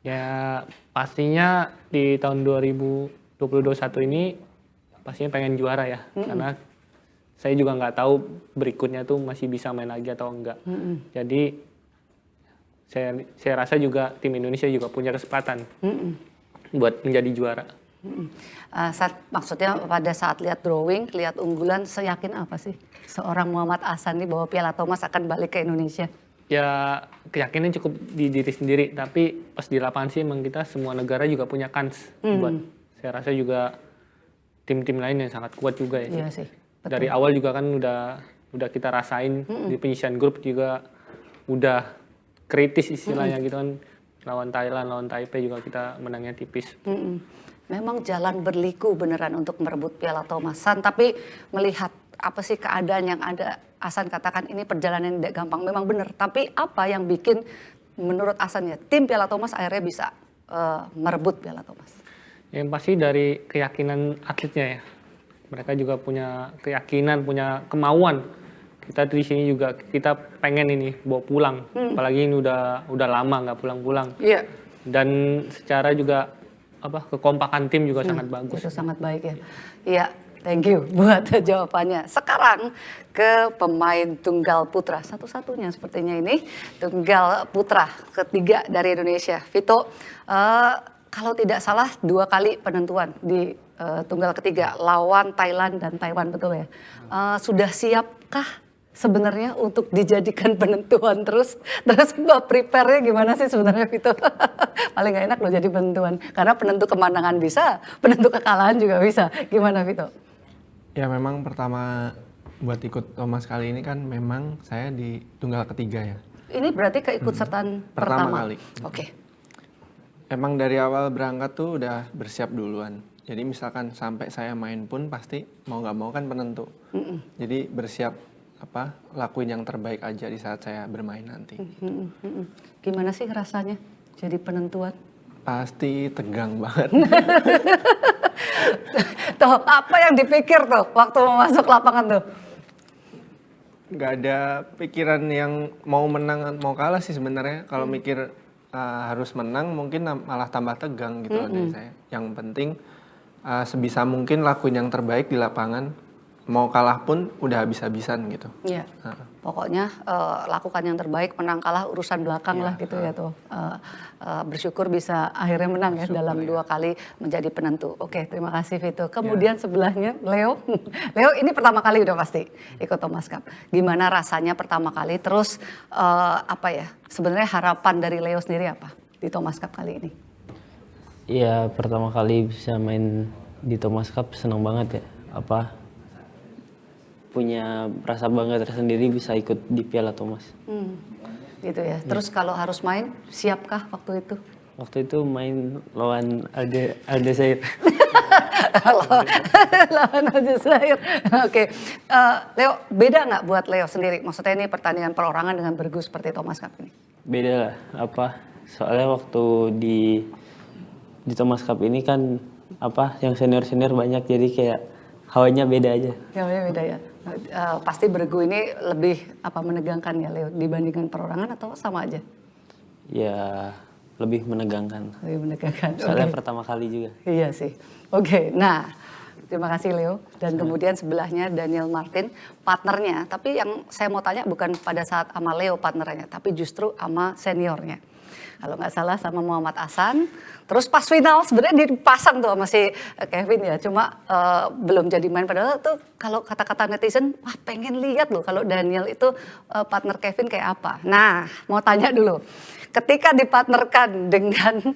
Ya, pastinya di tahun 2021 ini pastinya pengen juara ya. Karena saya juga nggak tahu berikutnya tuh masih bisa main lagi atau enggak. Jadi saya rasa juga tim Indonesia juga punya kesempatan buat menjadi juara. Maksudnya pada saat lihat drawing, lihat unggulan, seyakin apa sih seorang Muhammad Hasan nih bahwa Piala Thomas akan balik ke Indonesia? Ya keyakinan cukup di diri sendiri, tapi pas di lapangan sih emang kita semua negara juga punya kans buat. Saya rasa juga tim-tim lain yang sangat kuat juga ya. Iya sih. Betul. Dari awal juga kan udah kita rasain di penyisian grup juga udah kritis istilahnya gitu kan, lawan Thailand, lawan Taipei juga kita menangnya tipis. Memang jalan berliku beneran untuk merebut Piala Thomasan, tapi melihat apa sih keadaan yang ada, Hasan katakan ini perjalanan yang tidak gampang, memang benar. Tapi apa yang bikin menurut Hasan ya tim Piala Thomas akhirnya bisa merebut Piala Thomas? Yang pasti dari keyakinan atletnya ya. Mereka juga punya keyakinan, punya kemauan. Kita di sini juga kita pengen ini bawa pulang. Apalagi ini udah lama nggak pulang-pulang. Iya. Dan secara juga kekompakan tim juga sangat bagus. Itu sangat baik ya. Iya, thank you buat jawabannya. Sekarang ke pemain tunggal putra, satu-satunya sepertinya ini tunggal putra ketiga dari Indonesia. Vito, kalau tidak salah 2 kali penentuan di tunggal ketiga lawan Thailand dan Taiwan, betul ya? Sudah siapkah sebenarnya untuk dijadikan penentuan terus prepare-nya gimana sih sebenarnya Vito? Paling gak enak loh jadi penentuan, karena penentu kemenangan bisa, penentu kekalahan juga bisa. Gimana Vito? Ya memang pertama buat ikut Thomas kali ini kan memang saya di tunggal ketiga ya. Ini berarti keikutsertaan pertama kali. Oke. Emang dari awal berangkat tuh udah bersiap duluan. Jadi misalkan sampai saya main pun pasti mau nggak mau kan penentu. Jadi bersiap lakuin yang terbaik aja di saat saya bermain nanti. Gimana sih rasanya jadi penentuan? Pasti tegang banget. Tuh, apa yang dipikir tuh waktu mau masuk lapangan tuh? Nggak ada pikiran yang mau menang mau kalah sih sebenarnya. Kalau mikir harus menang mungkin malah tambah tegang gitu loh dari saya. Yang penting sebisa mungkin lakuin yang terbaik di lapangan. Mau kalah pun udah habis-habisan gitu. Iya. Pokoknya lakukan yang terbaik, menang kalah urusan belakang lah gitu ya tuh. Bersyukur bisa akhirnya menang ya dalam 2 kali menjadi penentu. Oke, terima kasih Vito. Kemudian sebelahnya Leo. Leo ini pertama kali udah pasti ikut Thomas Cup. Gimana rasanya pertama kali? Terus sebenarnya harapan dari Leo sendiri apa di Thomas Cup kali ini? Iya, pertama kali bisa main di Thomas Cup senang banget ya. Punya rasa bangga tersendiri bisa ikut di Piala Thomas. Gitu ya. Terus kalau harus main, siapkah waktu itu? Waktu itu main lawan Aljazair. Lawan Aljazair. Oke. Leo, beda nggak buat Leo sendiri? Maksudnya ini pertandingan perorangan dengan bergu seperti Thomas Cup ini? Beda lah. Soalnya waktu di Thomas Cup ini kan yang senior-senior banyak, jadi kayak hawanya beda aja. Hawanya beda ya. Pasti bergu ini lebih menegangkan ya Leo dibandingkan perorangan atau sama aja? Ya lebih menegangkan. Lebih menegangkan. Soalnya pertama kali juga. Iya sih. Oke, nah terima kasih Leo. Dan kemudian sebelahnya Daniel Martin, partnernya. Tapi yang saya mau tanya bukan pada saat sama Leo partnernya, tapi justru sama seniornya. Kalau nggak salah sama Muhammad Hasan. Terus pas final sebenarnya dipasang tuh sama si Kevin ya. Cuma belum jadi main. Padahal tuh kalau kata-kata netizen, wah pengen lihat loh kalau Daniel itu partner Kevin kayak apa. Nah mau tanya dulu. Ketika dipartnerkan dengan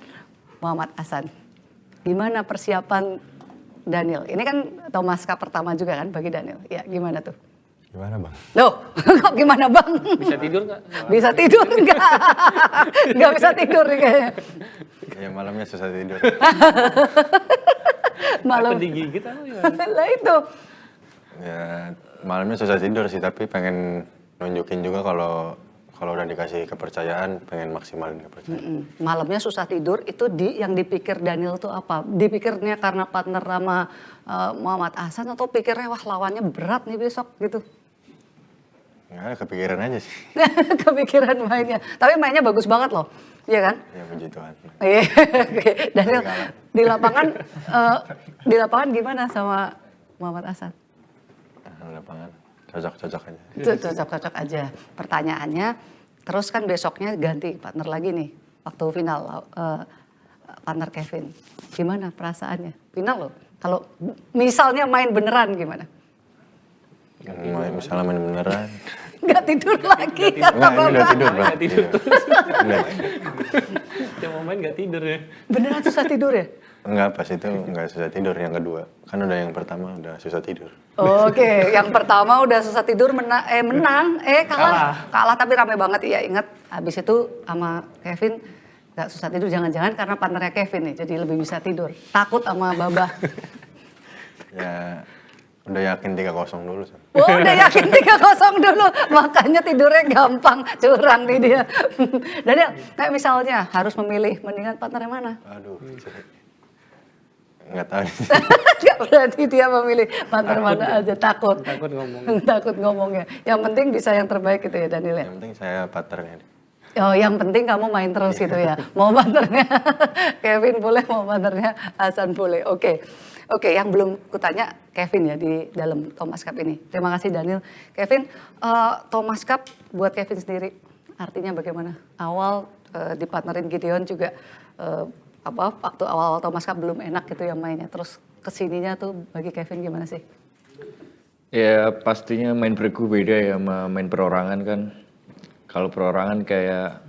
Muhammad Hasan, gimana persiapan Daniel? Ini kan Thomas Cup pertama juga kan bagi Daniel. Ya gimana tuh? Gimana Bang? Loh, kok gimana Bang? Bisa tidur nggak? Bisa tidur nggak? Nggak bisa tidur nih kayaknya. Ya malamnya susah tidur. Malam. Digigit apa gimana? Lah itu. Ya malamnya susah tidur sih, tapi pengen nunjukin juga kalau kalau udah dikasih kepercayaan pengen maksimalin kepercayaan. Malamnya susah tidur itu yang dipikir Daniel tuh apa? Dipikirnya karena partner sama Muhammad Ahsan atau pikirnya wah lawannya berat nih besok gitu? Nggak, kepikiran aja sih. Kepikiran mainnya. Tapi mainnya bagus banget loh. Iya kan? Ya puji Tuhan. Iya. Oke. Daniel di lapangan gimana sama Muhammad Ahsan? Lapangan cocok-cocok aja. Cocok-cocok aja. Pertanyaannya, terus kan besoknya ganti partner lagi nih waktu final partner Kevin. Gimana perasaannya? Final loh. Kalau misalnya main beneran gimana? Misalnya main beneran. Nggak tidur lagi. Enggak, ini udah tidur bro. Nggak tidur terus. Enggak. Yang mau main nggak tidur ya. Beneran susah tidur ya? Enggak, pas itu enggak susah tidur. Yang kedua, kan udah yang pertama udah susah tidur. Oke, yang pertama udah susah tidur menang, kalah tapi rame banget ya inget. Habis itu sama Kevin nggak susah tidur, jangan-jangan karena partnernya Kevin nih, jadi lebih bisa tidur. Takut sama Babah. Ya udah yakin 3-0 dulu. Oh, udah yakin 3-0 dulu, makanya tidurnya gampang, curang nih dia. Daniel, kayak misalnya harus memilih, mendingan partner yang mana? Aduh, nggak tahu. Nggak berarti dia memilih partner mana aja, takut. Takut ngomong. Takut ngomongnya. Yang penting bisa yang terbaik gitu ya Daniel ya? Yang penting saya partnernya. Oh, yang penting kamu main terus gitu ya. Mau partnernya Kevin boleh, mau partnernya Hasan boleh. Oke, yang belum kutanya Kevin ya di dalam Thomas Cup ini. Terima kasih Daniel. Kevin, Thomas Cup buat Kevin sendiri artinya bagaimana? Awal dipartnerin Gideon juga waktu awal Thomas Cup belum enak gitu ya mainnya. Terus kesininya tuh bagi Kevin gimana sih? Ya pastinya main bergu beda ya sama main perorangan kan. Kalau perorangan kayak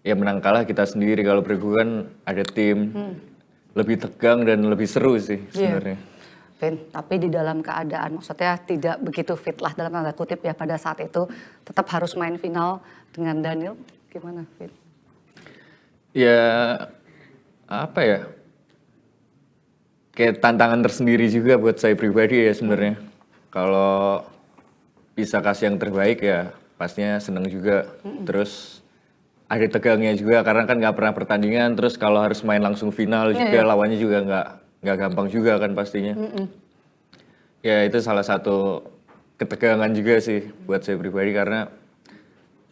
ya menang kalah kita sendiri. Kalau bergu kan ada tim. Lebih tegang dan lebih seru sih sebenarnya. Vin, tapi di dalam keadaan maksudnya tidak begitu fit lah dalam tanda kutip ya pada saat itu tetap harus main final dengan Daniel. Gimana Vin? Ya apa ya? Kayak tantangan tersendiri juga buat saya pribadi ya sebenarnya. Kalau bisa kasih yang terbaik ya pastinya senang juga. Terus ada tegangnya juga karena kan nggak pernah pertandingan, terus kalau harus main langsung final juga lawannya juga nggak gampang juga kan pastinya. Ya itu salah satu ketegangan juga sih buat saya pribadi karena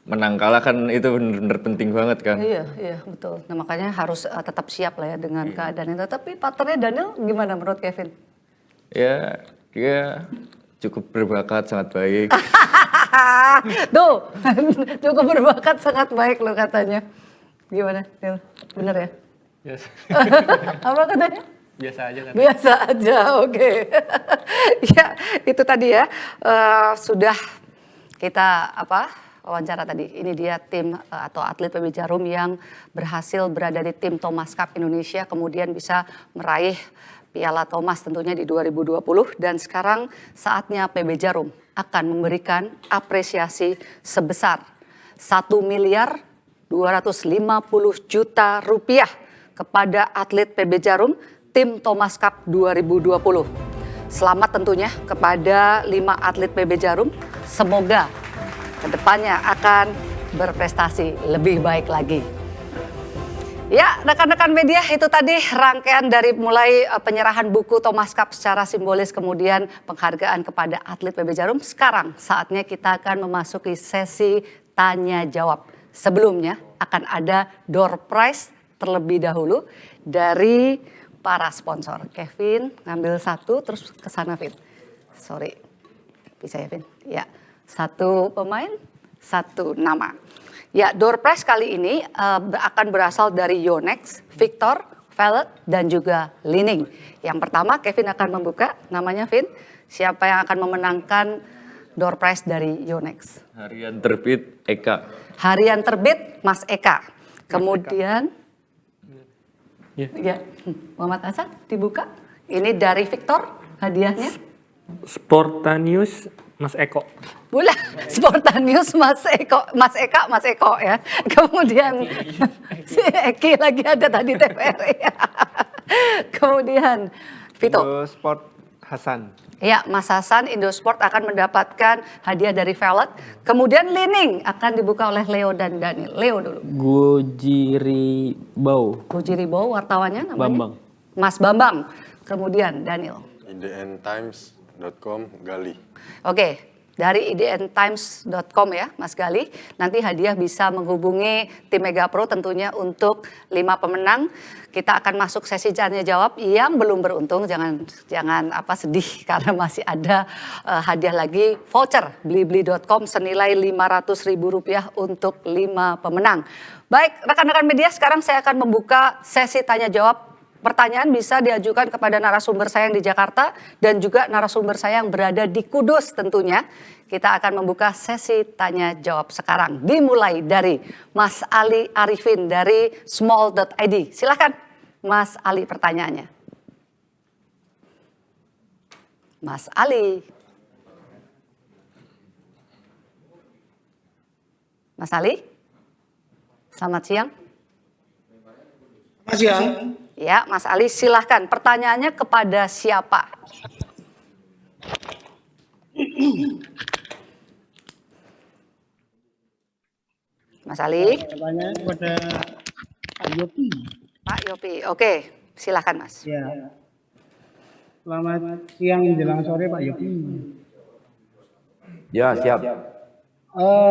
menang kalah kan itu benar-benar penting banget kan. Iya betul. Nah makanya harus tetap siap lah ya dengan keadaan itu. Tapi partnernya Daniel gimana menurut Kevin? Ya dia cukup berbakat, sangat baik. Tuh, cukup berbakat, sangat baik lo katanya. Gimana, Nil? Bener ya? Yes. Apa katanya? Biasa aja kan. Biasa aja, oke. Ya, itu tadi ya. Sudah kita wawancara tadi. Ini dia tim atau atlet PB Jarum yang berhasil berada di tim Thomas Cup Indonesia, kemudian bisa meraih Piala Thomas tentunya di 2020 dan sekarang saatnya PB Jarum akan memberikan apresiasi sebesar 1.250.000.000 rupiah kepada atlet PB Jarum tim Thomas Cup 2020. Selamat tentunya kepada 5 atlet PB Jarum. Semoga kedepannya akan berprestasi lebih baik lagi. Ya, rekan-rekan media, itu tadi rangkaian dari mulai penyerahan buku Thomas Cup secara simbolis, kemudian penghargaan kepada atlet PB Jarum. Sekarang saatnya kita akan memasuki sesi tanya jawab. Sebelumnya akan ada door prize terlebih dahulu dari para sponsor. Kevin ngambil satu, terus ke sana Vin. Sorry, bisa ya Vin? Ya, satu pemain, satu nama. Ya, door prize kali ini akan berasal dari Yonex, Victor, Velvet, dan juga Lining. Yang pertama Kevin akan membuka, namanya Vin. Siapa yang akan memenangkan door prize dari Yonex? Harian terbit Eka. Harian terbit Mas Eka. Kemudian, ya, Muhammad Hasan dibuka. Ini dari Victor hadiahnya. Sportanius Mas Eko. Boleh, Sportanius Mas Eko ya. Kemudian si Eki lagi ada tadi TVRI. Kemudian Vito. Hasan. Ya, Mas Hasan, Indosport akan mendapatkan hadiah dari Velvet. Kemudian Lining akan dibuka oleh Leo dan Daniel. Leo dulu. Gojiribau. Gojiribau, wartawannya namanya? Bambang. Mas Bambang. Kemudian Daniel. idntimes.com Gali. Oke, dari idntimes.com ya Mas Gali. Nanti hadiah bisa menghubungi tim Mega Pro tentunya untuk 5 pemenang. Kita akan masuk sesi tanya jawab. Yang belum beruntung jangan sedih karena masih ada hadiah lagi voucher blibli.com senilai Rp500.000 untuk 5 pemenang. Baik, rekan-rekan media, sekarang saya akan membuka sesi tanya jawab. Pertanyaan bisa diajukan kepada narasumber saya yang di Jakarta dan juga narasumber saya yang berada di Kudus tentunya. Kita akan membuka sesi tanya jawab sekarang. Dimulai dari Mas Ali Arifin dari small.id. Silakan Mas Ali pertanyaannya. Mas Ali. Mas Ali. Selamat siang. Selamat siang. Ya, Mas Ali silahkan. Pertanyaannya kepada siapa? Mas Ali. Pertanyaan kepada Pak Yopi. Pak Yopi, oke. Silahkan Mas. Ya. Selamat siang menjelang sore Pak Yopi. Ya, siap.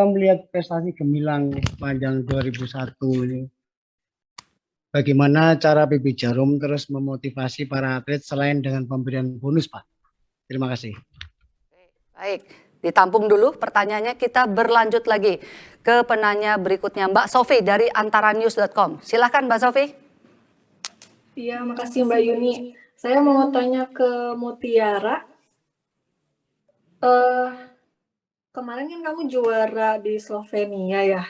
Melihat prestasi gemilang sepanjang 2001 ini, bagaimana cara PB Jarum terus memotivasi para atlet selain dengan pemberian bonus, Pak? Terima kasih. Baik, ditampung dulu pertanyaannya. Kita berlanjut lagi ke penanya berikutnya, Mbak Sofi dari antaranews.com. Silakan Mbak Sofi. Iya, makasih Mbak Yuni. Saya mau tanya ke Mutiara. Kemarin kan kamu juara di Slovenia ya,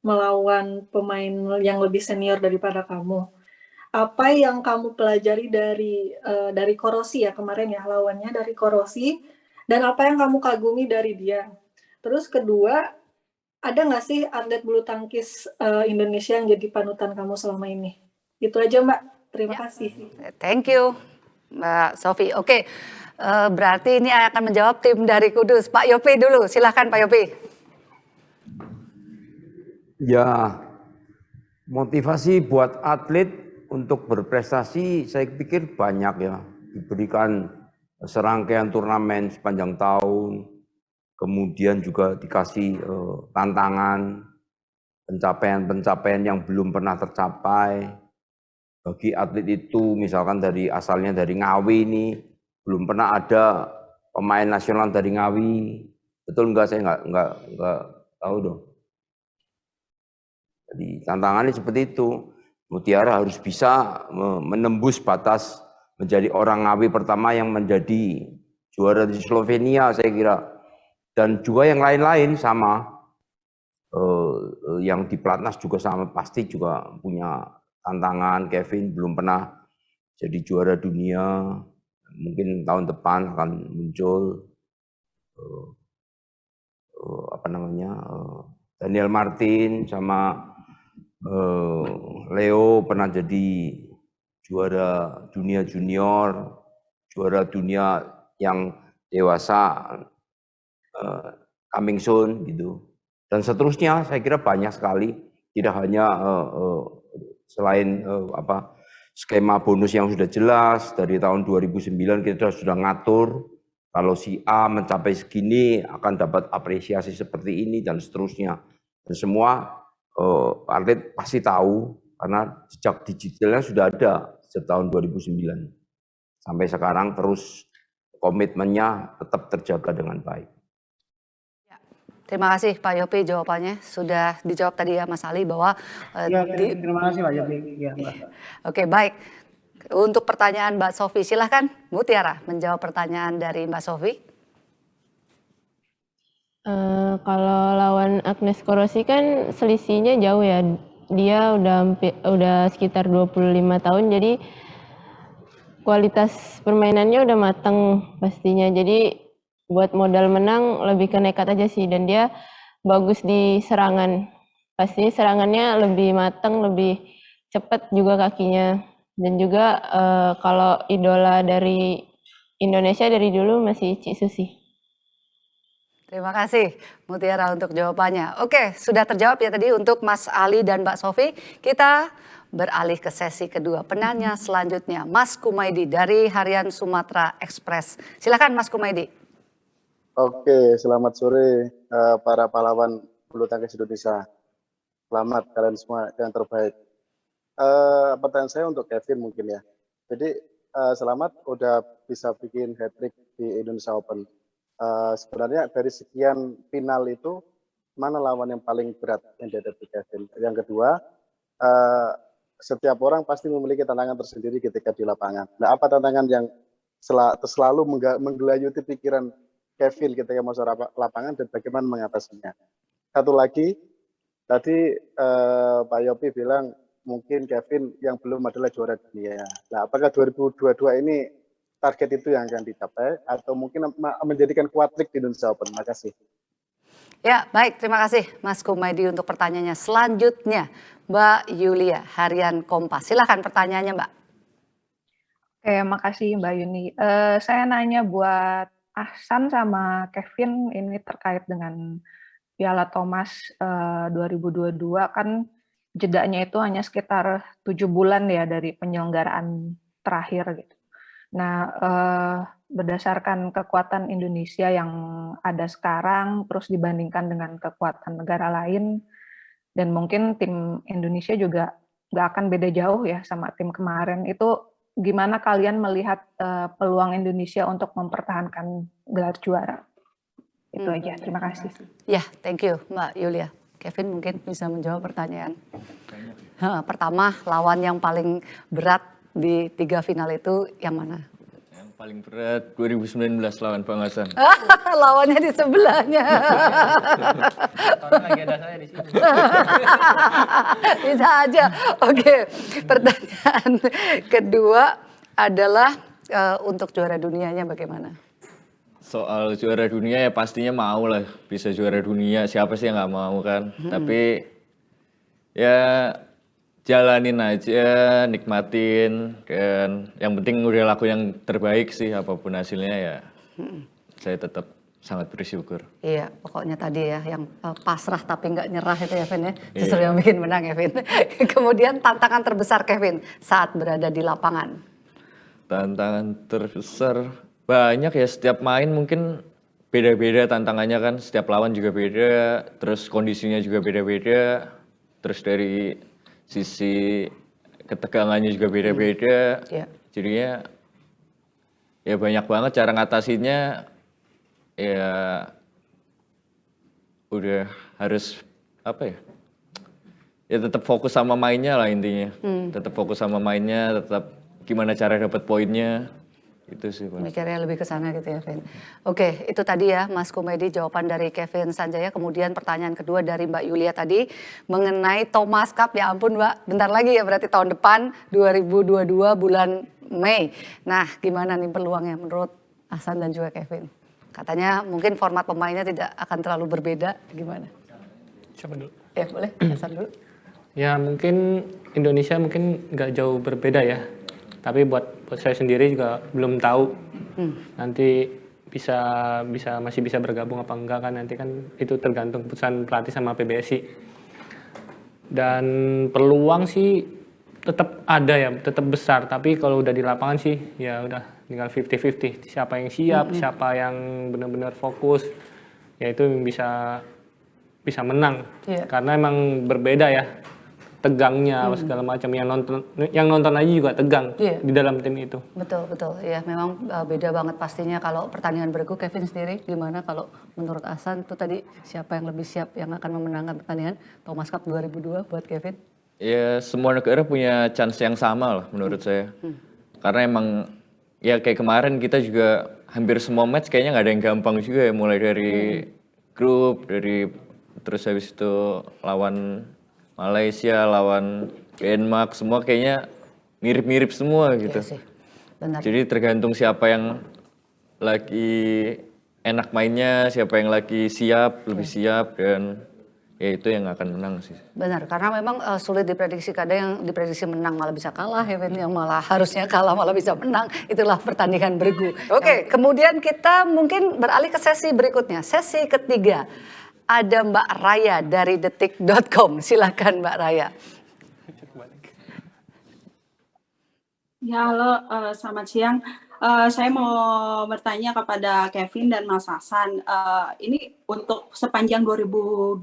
melawan pemain yang lebih senior daripada kamu. Apa yang kamu pelajari dari Korosi ya kemarin ya, lawannya dari Korosi, dan apa yang kamu kagumi dari dia? Terus kedua, ada nggak sih atlet bulu tangkis Indonesia yang jadi panutan kamu selama ini? Itu aja Mbak, terima kasih. Thank you Mbak Sofi. Oke, berarti ini akan menjawab tim dari Kudus. Pak Yopi dulu, silahkan Pak Yopi. Ya, motivasi buat atlet untuk berprestasi saya pikir banyak ya. Diberikan serangkaian turnamen sepanjang tahun, kemudian juga dikasih tantangan, pencapaian-pencapaian yang belum pernah tercapai. Bagi atlet itu misalkan asalnya dari Ngawi ini, belum pernah ada pemain nasional dari Ngawi. Betul enggak? Saya enggak tahu dong. Jadi tantangannya seperti itu. Mutiara harus bisa menembus batas menjadi orang Ngawi pertama yang menjadi juara di Slovenia saya kira. Dan juga yang lain-lain sama. Yang di Platnas juga sama, pasti juga punya tantangan. Kevin belum pernah jadi juara dunia. Mungkin tahun depan akan muncul Daniel Martin sama Leo pernah jadi juara dunia junior, juara dunia yang dewasa, coming soon gitu. Dan seterusnya saya kira banyak sekali, tidak hanya selain skema bonus yang sudah jelas dari tahun 2009 kita sudah ngatur kalau si A mencapai segini akan dapat apresiasi seperti ini dan seterusnya. Dan semua atlet pasti tahu karena jejak digitalnya sudah ada sejak tahun 2009 sampai sekarang, terus komitmennya tetap terjaga dengan baik. Terima kasih Pak Yopi, jawabannya sudah dijawab tadi ya Mas Ali bahwa terima kasih Pak Yopi. Ya, Oke, baik. Untuk pertanyaan Mbak Sofi, silahkan Mutiara menjawab pertanyaan dari Mbak Sofi. Kalau lawan Agnes Korosi kan selisihnya jauh ya. Dia udah sekitar 25 tahun, jadi kualitas permainannya udah matang pastinya. Jadi buat modal menang lebih ke nekat aja sih, dan dia bagus di serangan. Pasti serangannya lebih matang, lebih cepat juga kakinya. Dan juga kalau idola dari Indonesia dari dulu masih Cik Susi. Terima kasih Mutiara untuk jawabannya. Oke, sudah terjawab ya tadi untuk Mas Ali dan Mbak Sofi. Kita beralih ke sesi kedua. Penanya selanjutnya, Mas Kumaidi dari Harian Sumatera Express. Silakan Mas Kumaidi. Oke, selamat sore para pahlawan bulu tangkis Indonesia. Selamat kalian semua yang terbaik. Pertanyaan saya untuk Kevin mungkin ya. Jadi selamat udah bisa bikin hat-trick di Indonesia Open. Sebenarnya dari sekian final itu mana lawan yang paling berat yang dihadapi Kevin? Yang kedua, setiap orang pasti memiliki tantangan tersendiri ketika di lapangan. Nah, apa tantangan yang selalu menggelayuti pikiran Kevin ketika masuk lapangan dan bagaimana mengatasinya? Satu lagi, tadi Pak Yopi bilang mungkin Kevin yang belum adalah juara dunia. Nah, apakah 2022 ini target itu yang akan dicapai atau mungkin menjadikan kuatrik di Indonesia Open? Terima kasih. Ya, baik. Terima kasih Mas Kumaidi untuk pertanyaannya. Selanjutnya, Mbak Yulia, Harian Kompas. Silakan pertanyaannya, Mbak. Oke, makasih Mbak Yuni. Saya nanya buat Ahsan sama Kevin ini terkait dengan Piala Thomas 2022 kan jedanya itu hanya sekitar 7 bulan ya dari penyelenggaraan terakhir gitu. Nah, berdasarkan kekuatan Indonesia yang ada sekarang, terus dibandingkan dengan kekuatan negara lain, dan mungkin tim Indonesia juga nggak akan beda jauh ya sama tim kemarin, itu gimana kalian melihat peluang Indonesia untuk mempertahankan gelar juara? Itu aja, terima kasih. Ya, thank you Mbak Yulia. Kevin mungkin bisa menjawab pertanyaan. Pertama, lawan yang paling berat di 3 final itu yang mana? Yang paling berat 2019 lawan Bang Hasan. Lawannya di sebelahnya. Lagi ada saya di sini. Bisa aja. Oke, pertanyaan kedua adalah untuk juara dunianya bagaimana? Soal juara dunia ya pastinya mau lah bisa juara dunia. Siapa sih yang nggak mau kan? Tapi ya jalanin aja, nikmatin, dan yang penting udah laku yang terbaik sih apapun hasilnya ya. Saya tetap sangat bersyukur. Iya, pokoknya tadi ya yang pasrah tapi nggak nyerah itu ya Vin ya. Justru yang bikin menang ya Vin. Kemudian tantangan terbesar Kevin saat berada di lapangan. Tantangan terbesar banyak ya, setiap main mungkin beda-beda tantangannya kan. Setiap lawan juga beda, terus kondisinya juga beda-beda. Terus dari sisi ketegangannya juga beda-beda. Jadinya ya banyak banget cara ngatasinnya. Ya udah harus apa ya? Ya tetap fokus sama mainnya lah intinya. Tetap fokus sama mainnya, tetap gimana cara dapat poinnya. Itu sih Pak. Mikirnya lebih ke sana gitu ya Vin. Oke, itu tadi ya Mas Kumaidi jawaban dari Kevin Sanjaya. Kemudian pertanyaan kedua dari Mbak Yulia tadi mengenai Thomas Cup. Ya ampun Mbak, bentar lagi ya berarti tahun depan 2022 bulan Mei. Nah, gimana nih peluangnya menurut Ahsan dan juga Kevin? Katanya mungkin format pemainnya tidak akan terlalu berbeda, gimana? Siapa dulu? Ya boleh, Ahsan dulu. Ya mungkin Indonesia mungkin nggak jauh berbeda ya. Tapi buat saya sendiri juga belum tahu nanti masih bisa bergabung apa enggak kan, nanti kan itu tergantung keputusan pelatih sama PBSI. Dan peluang sih tetap ada ya, tetap besar. Tapi kalau udah di lapangan sih ya udah tinggal 50-50. Siapa yang siap, siapa yang benar-benar fokus, ya itu bisa menang. Karena emang berbeda ya. Tegangnya segala macam, yang nonton aja juga tegang di dalam tim itu. Betul ya, memang beda banget pastinya kalau pertandingan bergu. Kevin sendiri gimana kalau menurut Ahsan itu tadi siapa yang lebih siap yang akan memenangkan pertandingan Thomas Cup 2002 buat Kevin? Ya semua negara punya chance yang sama lah menurut saya. Karena emang ya kayak kemarin kita juga hampir semua match kayaknya nggak ada yang gampang juga ya, mulai dari grup, terus habis itu lawan Malaysia, lawan Denmark, semua kayaknya mirip-mirip semua gitu. Iya sih, benar. Jadi tergantung siapa yang lagi enak mainnya, siapa yang lagi siap, lebih siap, dan ya itu yang akan menang sih. Benar, karena memang sulit diprediksi. Kadang yang diprediksi menang malah bisa kalah, yang malah harusnya kalah malah bisa menang. Itulah pertandingan bergu. Oke, kemudian kita mungkin beralih ke sesi berikutnya. Sesi ketiga, ada Mbak Raya dari detik.com. Silakan Mbak Raya. Ya, halo, selamat siang. Saya mau bertanya kepada Kevin dan Mas Hasan. Ini untuk sepanjang 2021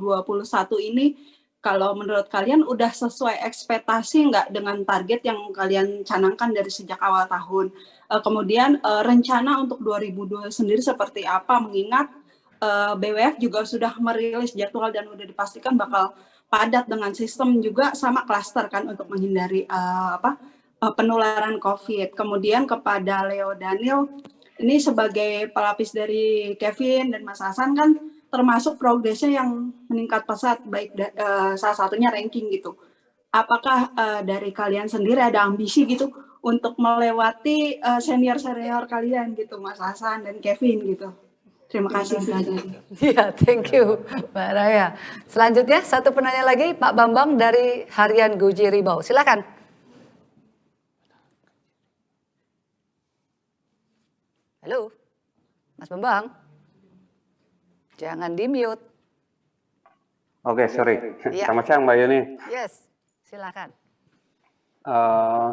ini, kalau menurut kalian udah sesuai ekspektasi nggak dengan target yang kalian canangkan dari sejak awal tahun? Kemudian rencana untuk 2022 sendiri seperti apa? Mengingat BWF juga sudah merilis jadwal dan udah dipastikan bakal padat dengan sistem juga sama klaster kan untuk menghindari penularan COVID. Kemudian kepada Leo Daniel, ini sebagai pelapis dari Kevin dan Mas Hasan kan termasuk progresnya yang meningkat pesat, baik salah satunya ranking gitu. Apakah dari kalian sendiri ada ambisi gitu untuk melewati senior-senior kalian gitu, Mas Hasan dan Kevin gitu? Terima kasih. Iya, thank you Mbak Raya. Selanjutnya satu penanya lagi, Pak Bambang dari Harian Goji Ribau. Silakan. Halo, Mas Bambang. Jangan di-mute. Oke, sorry. Iya. Selamat siang Mbak Yuni. Yes, silakan.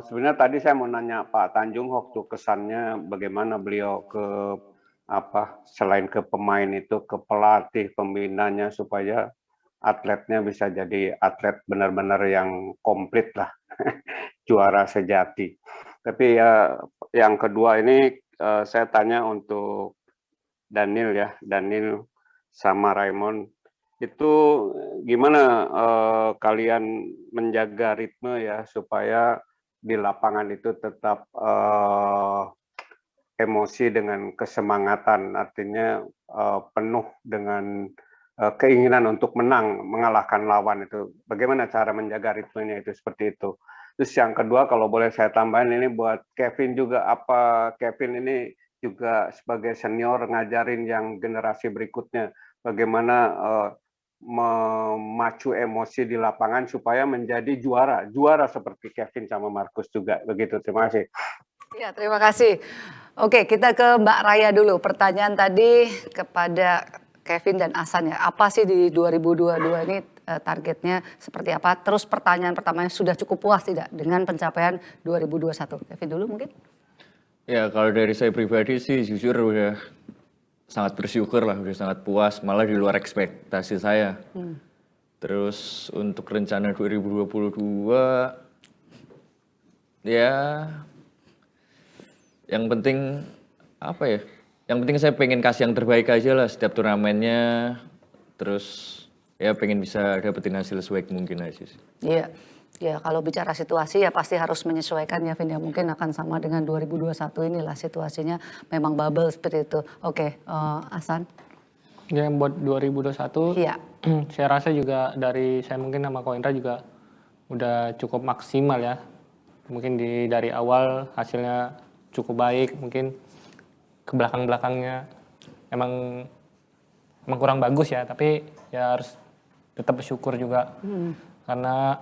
Sebenarnya tadi saya mau nanya Pak Tanjung waktu kesannya bagaimana beliau selain ke pemain itu ke pelatih pembinanya supaya atletnya bisa jadi atlet benar-benar yang komplit lah, juara sejati. Tapi yang kedua ini saya tanya untuk Daniel sama Raymond, itu gimana kalian menjaga ritme ya supaya di lapangan itu tetap emosi dengan kesemangatan, artinya penuh dengan keinginan untuk menang, mengalahkan lawan itu. Bagaimana cara menjaga ritmenya itu seperti itu. Terus yang kedua kalau boleh saya tambahin ini buat Kevin juga, apa Kevin ini juga sebagai senior ngajarin yang generasi berikutnya bagaimana memacu emosi di lapangan supaya menjadi juara seperti Kevin sama Markus juga. Begitu, terima kasih. Ya, terima kasih. Oke, kita ke Mbak Raya dulu. Pertanyaan tadi kepada Kevin dan Hasan ya. Apa sih di 2022 ini targetnya seperti apa? Terus pertanyaan pertamanya, sudah cukup puas tidak dengan pencapaian 2021? Kevin dulu mungkin. Ya, kalau dari saya pribadi sih jujur udah sangat bersyukur lah, udah sangat puas, malah di luar ekspektasi saya. Terus untuk rencana 2022, ya yang penting apa ya? Yang penting saya pengen kasih yang terbaik aja lah setiap turnamennya. Terus ya pengen bisa dapetin hasil sebaik mungkin aja sih. Iya. Ya, kalau bicara situasi ya pasti harus menyesuaikan ya, Vin. Ya, mungkin akan sama dengan 2021 inilah situasinya, memang bubble seperti itu. Oke, Hasan. Ya, buat 2021, iya. Saya rasa juga dari saya mungkin sama Ko Indra juga udah cukup maksimal ya. Mungkin dari awal hasilnya cukup baik, mungkin ke belakang-belakangnya emang kurang bagus ya, tapi ya harus tetap bersyukur juga. Karena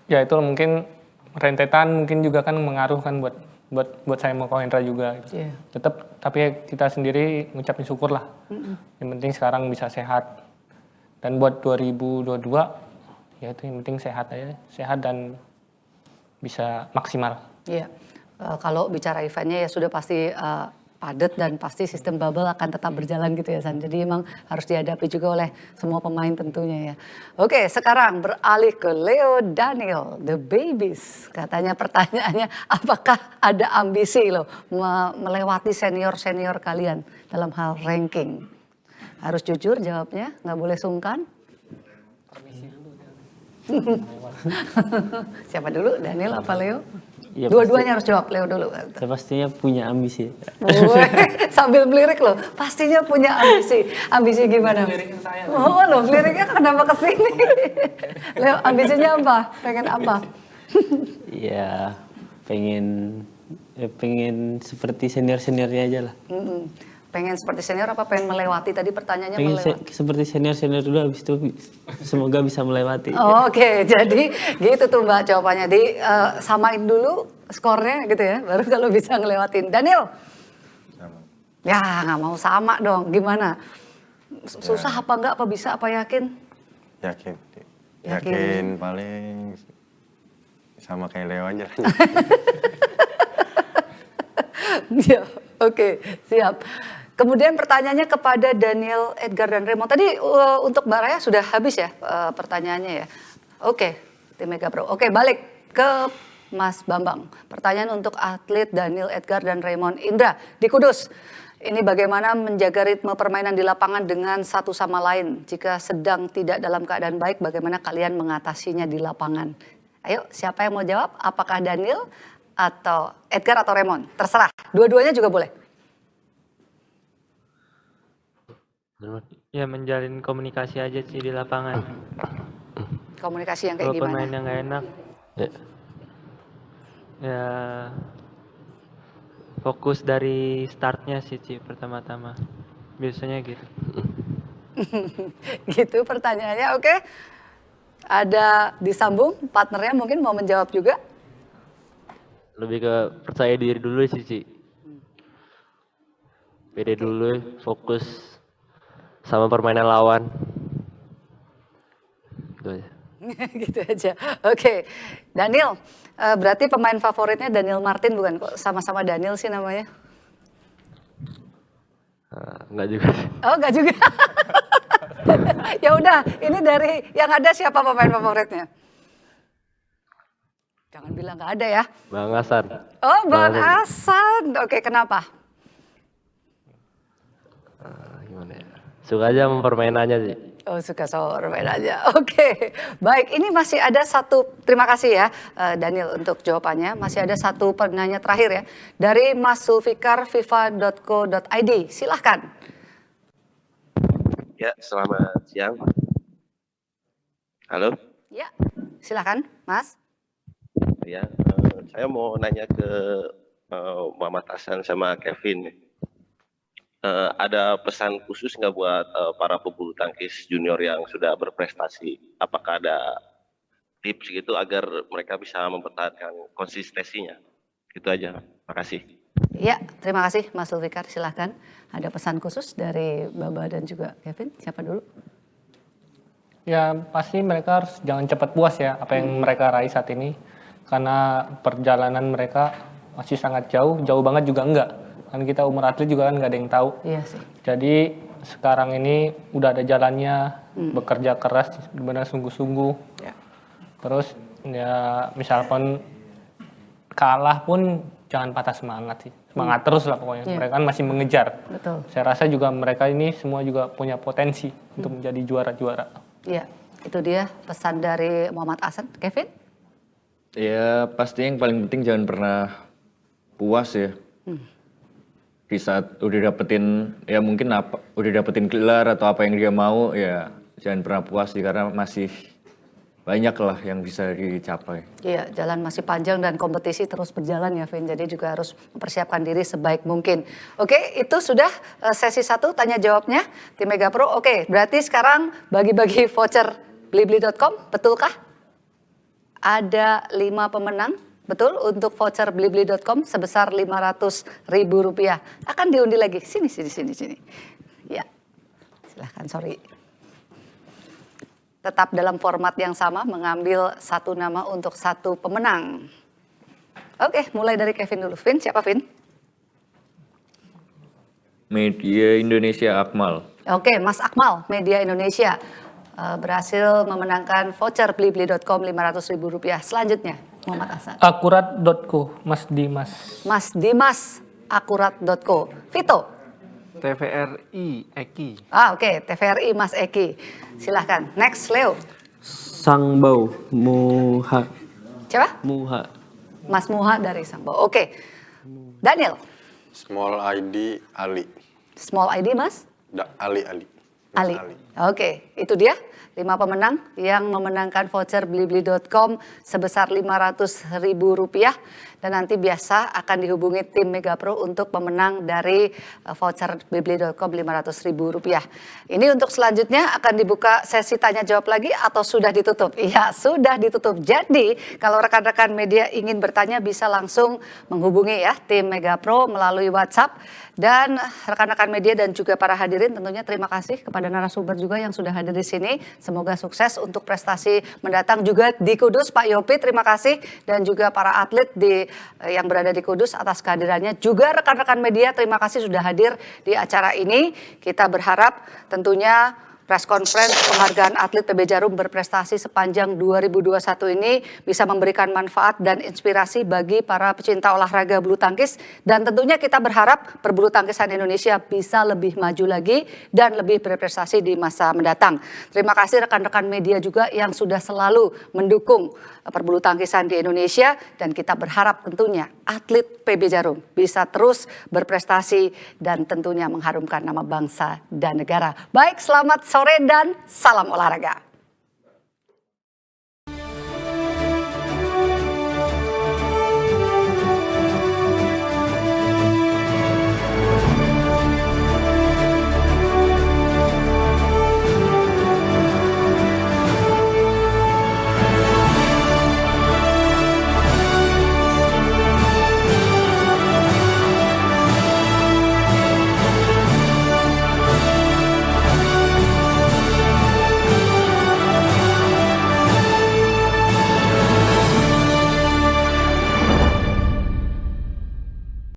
ya itu mungkin rentetan mungkin juga kan mengaruh kan buat saya mau Ko Indra juga. Yeah. Tetap tapi kita sendiri ngucapin syukur lah. Yang penting sekarang bisa sehat. Dan buat 2022 ya itu yang penting sehat aja, sehat dan bisa maksimal. Iya. Kalau bicara eventnya ya sudah pasti padat dan pasti sistem bubble akan tetap berjalan gitu ya, San. Jadi emang harus dihadapi juga oleh semua pemain tentunya ya. Oke, sekarang beralih ke Leo Daniel, The Babies. Katanya pertanyaannya, apakah ada ambisi loh melewati senior-senior kalian dalam hal ranking? Harus jujur jawabnya, nggak boleh sungkan. Siapa dulu, Daniel apa Leo? Ya, dua-duanya harus jawab, Leo dulu. Saya pastinya punya ambisi. Sambil melirik loh, pastinya punya ambisi. Ambisi gimana? Oh loh, liriknya kenapa kesini? Leo, ambisinya apa? Pengen apa? Ya, pengen seperti senior-seniornya aja lah. Pengen seperti senior apa pengen melewati? Tadi pertanyaannya Pengen melewati. seperti senior-senior dulu, habis itu semoga bisa melewati. Oke, jadi gitu tuh Mbak jawabannya. Samain dulu skornya gitu ya, baru kalau bisa ngelewatin. Daniel? Ya nggak mau sama dong, gimana? Susah apa enggak, apa bisa, apa yakin? Yakin. Yakin paling sama kayak Leo aja. Ya, oke, siap. Kemudian pertanyaannya kepada Daniel, Edgar, dan Raymond. Tadi untuk Mbak Raya sudah habis ya pertanyaannya ya. Oke, tim Mega Pro. Oke, balik ke Mas Bambang. Pertanyaan untuk atlet Daniel, Edgar, dan Raymond. Indra di Kudus. Ini bagaimana menjaga ritme permainan di lapangan dengan satu sama lain? Jika sedang tidak dalam keadaan baik, bagaimana kalian mengatasinya di lapangan? Ayo, siapa yang mau jawab? Apakah Daniel atau Edgar atau Raymond? Terserah, dua-duanya juga boleh. Ya menjalin komunikasi aja sih di lapangan. Komunikasi yang kayak Kalau gimana? pemain yang nggak enak, ya fokus dari startnya sih Ci, pertama-tama. Biasanya gitu. Gitu pertanyaannya, oke. Ada disambung, partnernya mungkin mau menjawab juga. Lebih ke percaya diri dulu sih Ci. Pede dulu, fokus sama permainan lawan. Gitu aja. Gitu aja. Oke. Daniel, berarti pemain favoritnya Daniel Martin bukan? Kok sama-sama Daniel sih namanya? Enggak juga sih. Oh, enggak juga. Ya udah, ini dari yang ada siapa pemain favoritnya? Jangan bilang nggak ada ya. Bang Hasan. Oh, Bang Hasan. Oke, kenapa? Gimana ya? Suka aja sama permainannya sih. Oh, suka sama permainannya. Oke, baik. Ini masih ada satu, terima kasih ya Daniel untuk jawabannya. Masih ada satu penanya terakhir ya. Dari Mas Zulfikar, fifa.co.id. Silahkan. Ya, selamat siang. Halo? Ya, silahkan Mas. Ya, saya mau nanya ke Muhammad Hasan sama Kevin. Ada pesan khusus nggak buat para pebulu tangkis junior yang sudah berprestasi? Apakah ada tips gitu agar mereka bisa mempertahankan konsistensinya? Gitu aja, makasih. Ya, terima kasih Mas Zulfikar. Silahkan. Ada pesan khusus dari Baba dan juga Kevin. Siapa dulu? Ya pasti mereka harus jangan cepat puas ya apa yang mereka raih saat ini. Karena perjalanan mereka masih sangat jauh, jauh banget juga enggak. Kan kita umur atlet juga kan nggak ada yang tahu. Iya sih. Jadi sekarang ini udah ada jalannya, bekerja keras, benar sungguh-sungguh. Ya. Terus ya misalkan kalah pun jangan patah semangat sih. Semangat terus lah pokoknya. Yeah. Mereka kan masih mengejar. Betul. Saya rasa juga mereka ini semua juga punya potensi untuk menjadi juara-juara. Iya, itu dia pesan dari Muhammad Hasan. Kevin? Ya pasti yang paling penting jangan pernah puas ya. Di saat udah dapetin ya mungkin udah dapetin gelar atau apa yang dia mau ya jangan pernah puas sih karena masih banyak lah yang bisa dicapai. Iya, jalan masih panjang dan kompetisi terus berjalan ya, Vin. Jadi juga harus mempersiapkan diri sebaik mungkin. Oke, itu sudah sesi 1 tanya jawabnya tim Mega Pro. Oke, berarti sekarang bagi-bagi voucher blibli.com, betulkah? Ada 5 pemenang, betul, untuk voucher blibli.com sebesar Rp500.000. Akan diundi lagi. Sini. Ya, silahkan, sorry. Tetap dalam format yang sama, mengambil 1 nama untuk 1 pemenang. Oke, mulai dari Kevin dulu. Vin, siapa Vin? Media Indonesia Akmal. Oke, Mas Akmal, Media Indonesia. Berhasil memenangkan voucher blibli.com Rp500.000. Selanjutnya, Muhammad Hasan. Akurat.co, Mas Dimas. Mas Dimas, akurat.co. Vito. TVRI Eki. Oke, TVRI Mas Eki. Silahkan. Next, Leo. Sangbau Muha. Siapa? Muha. Mas Muha dari Sangbau. Oke. Daniel. Small ID Ali. Small ID Mas? Ali. Ali. Oke, itu dia 5 pemenang yang memenangkan voucher blibli.com sebesar Rp500.000. dan nanti biasa akan dihubungi tim Mega Pro untuk pemenang dari voucher Blibli.com Rp500.000. Ini untuk selanjutnya akan dibuka sesi tanya jawab lagi atau sudah ditutup? Iya, sudah ditutup. Jadi kalau rekan-rekan media ingin bertanya bisa langsung menghubungi ya tim Mega Pro melalui WhatsApp. Dan rekan-rekan media dan juga para hadirin tentunya terima kasih kepada narasumber juga yang sudah hadir di sini. Semoga sukses untuk prestasi mendatang juga di Kudus. Pak Yopi terima kasih dan juga para atlet yang berada di Kudus atas kehadirannya. Juga rekan-rekan media terima kasih sudah hadir di acara ini. Kita berharap tentunya press conference penghargaan atlet PB Jarum berprestasi sepanjang 2021 ini bisa memberikan manfaat dan inspirasi bagi para pecinta olahraga bulu tangkis, dan tentunya kita berharap perbulu tangkisan Indonesia bisa lebih maju lagi dan lebih berprestasi di masa mendatang. Terima kasih rekan-rekan media juga yang sudah selalu mendukung perbulu tangkisan di Indonesia, dan kita berharap tentunya atlet PB Jarum bisa terus berprestasi dan tentunya mengharumkan nama bangsa dan negara. Baik, selamat sore dan salam olahraga.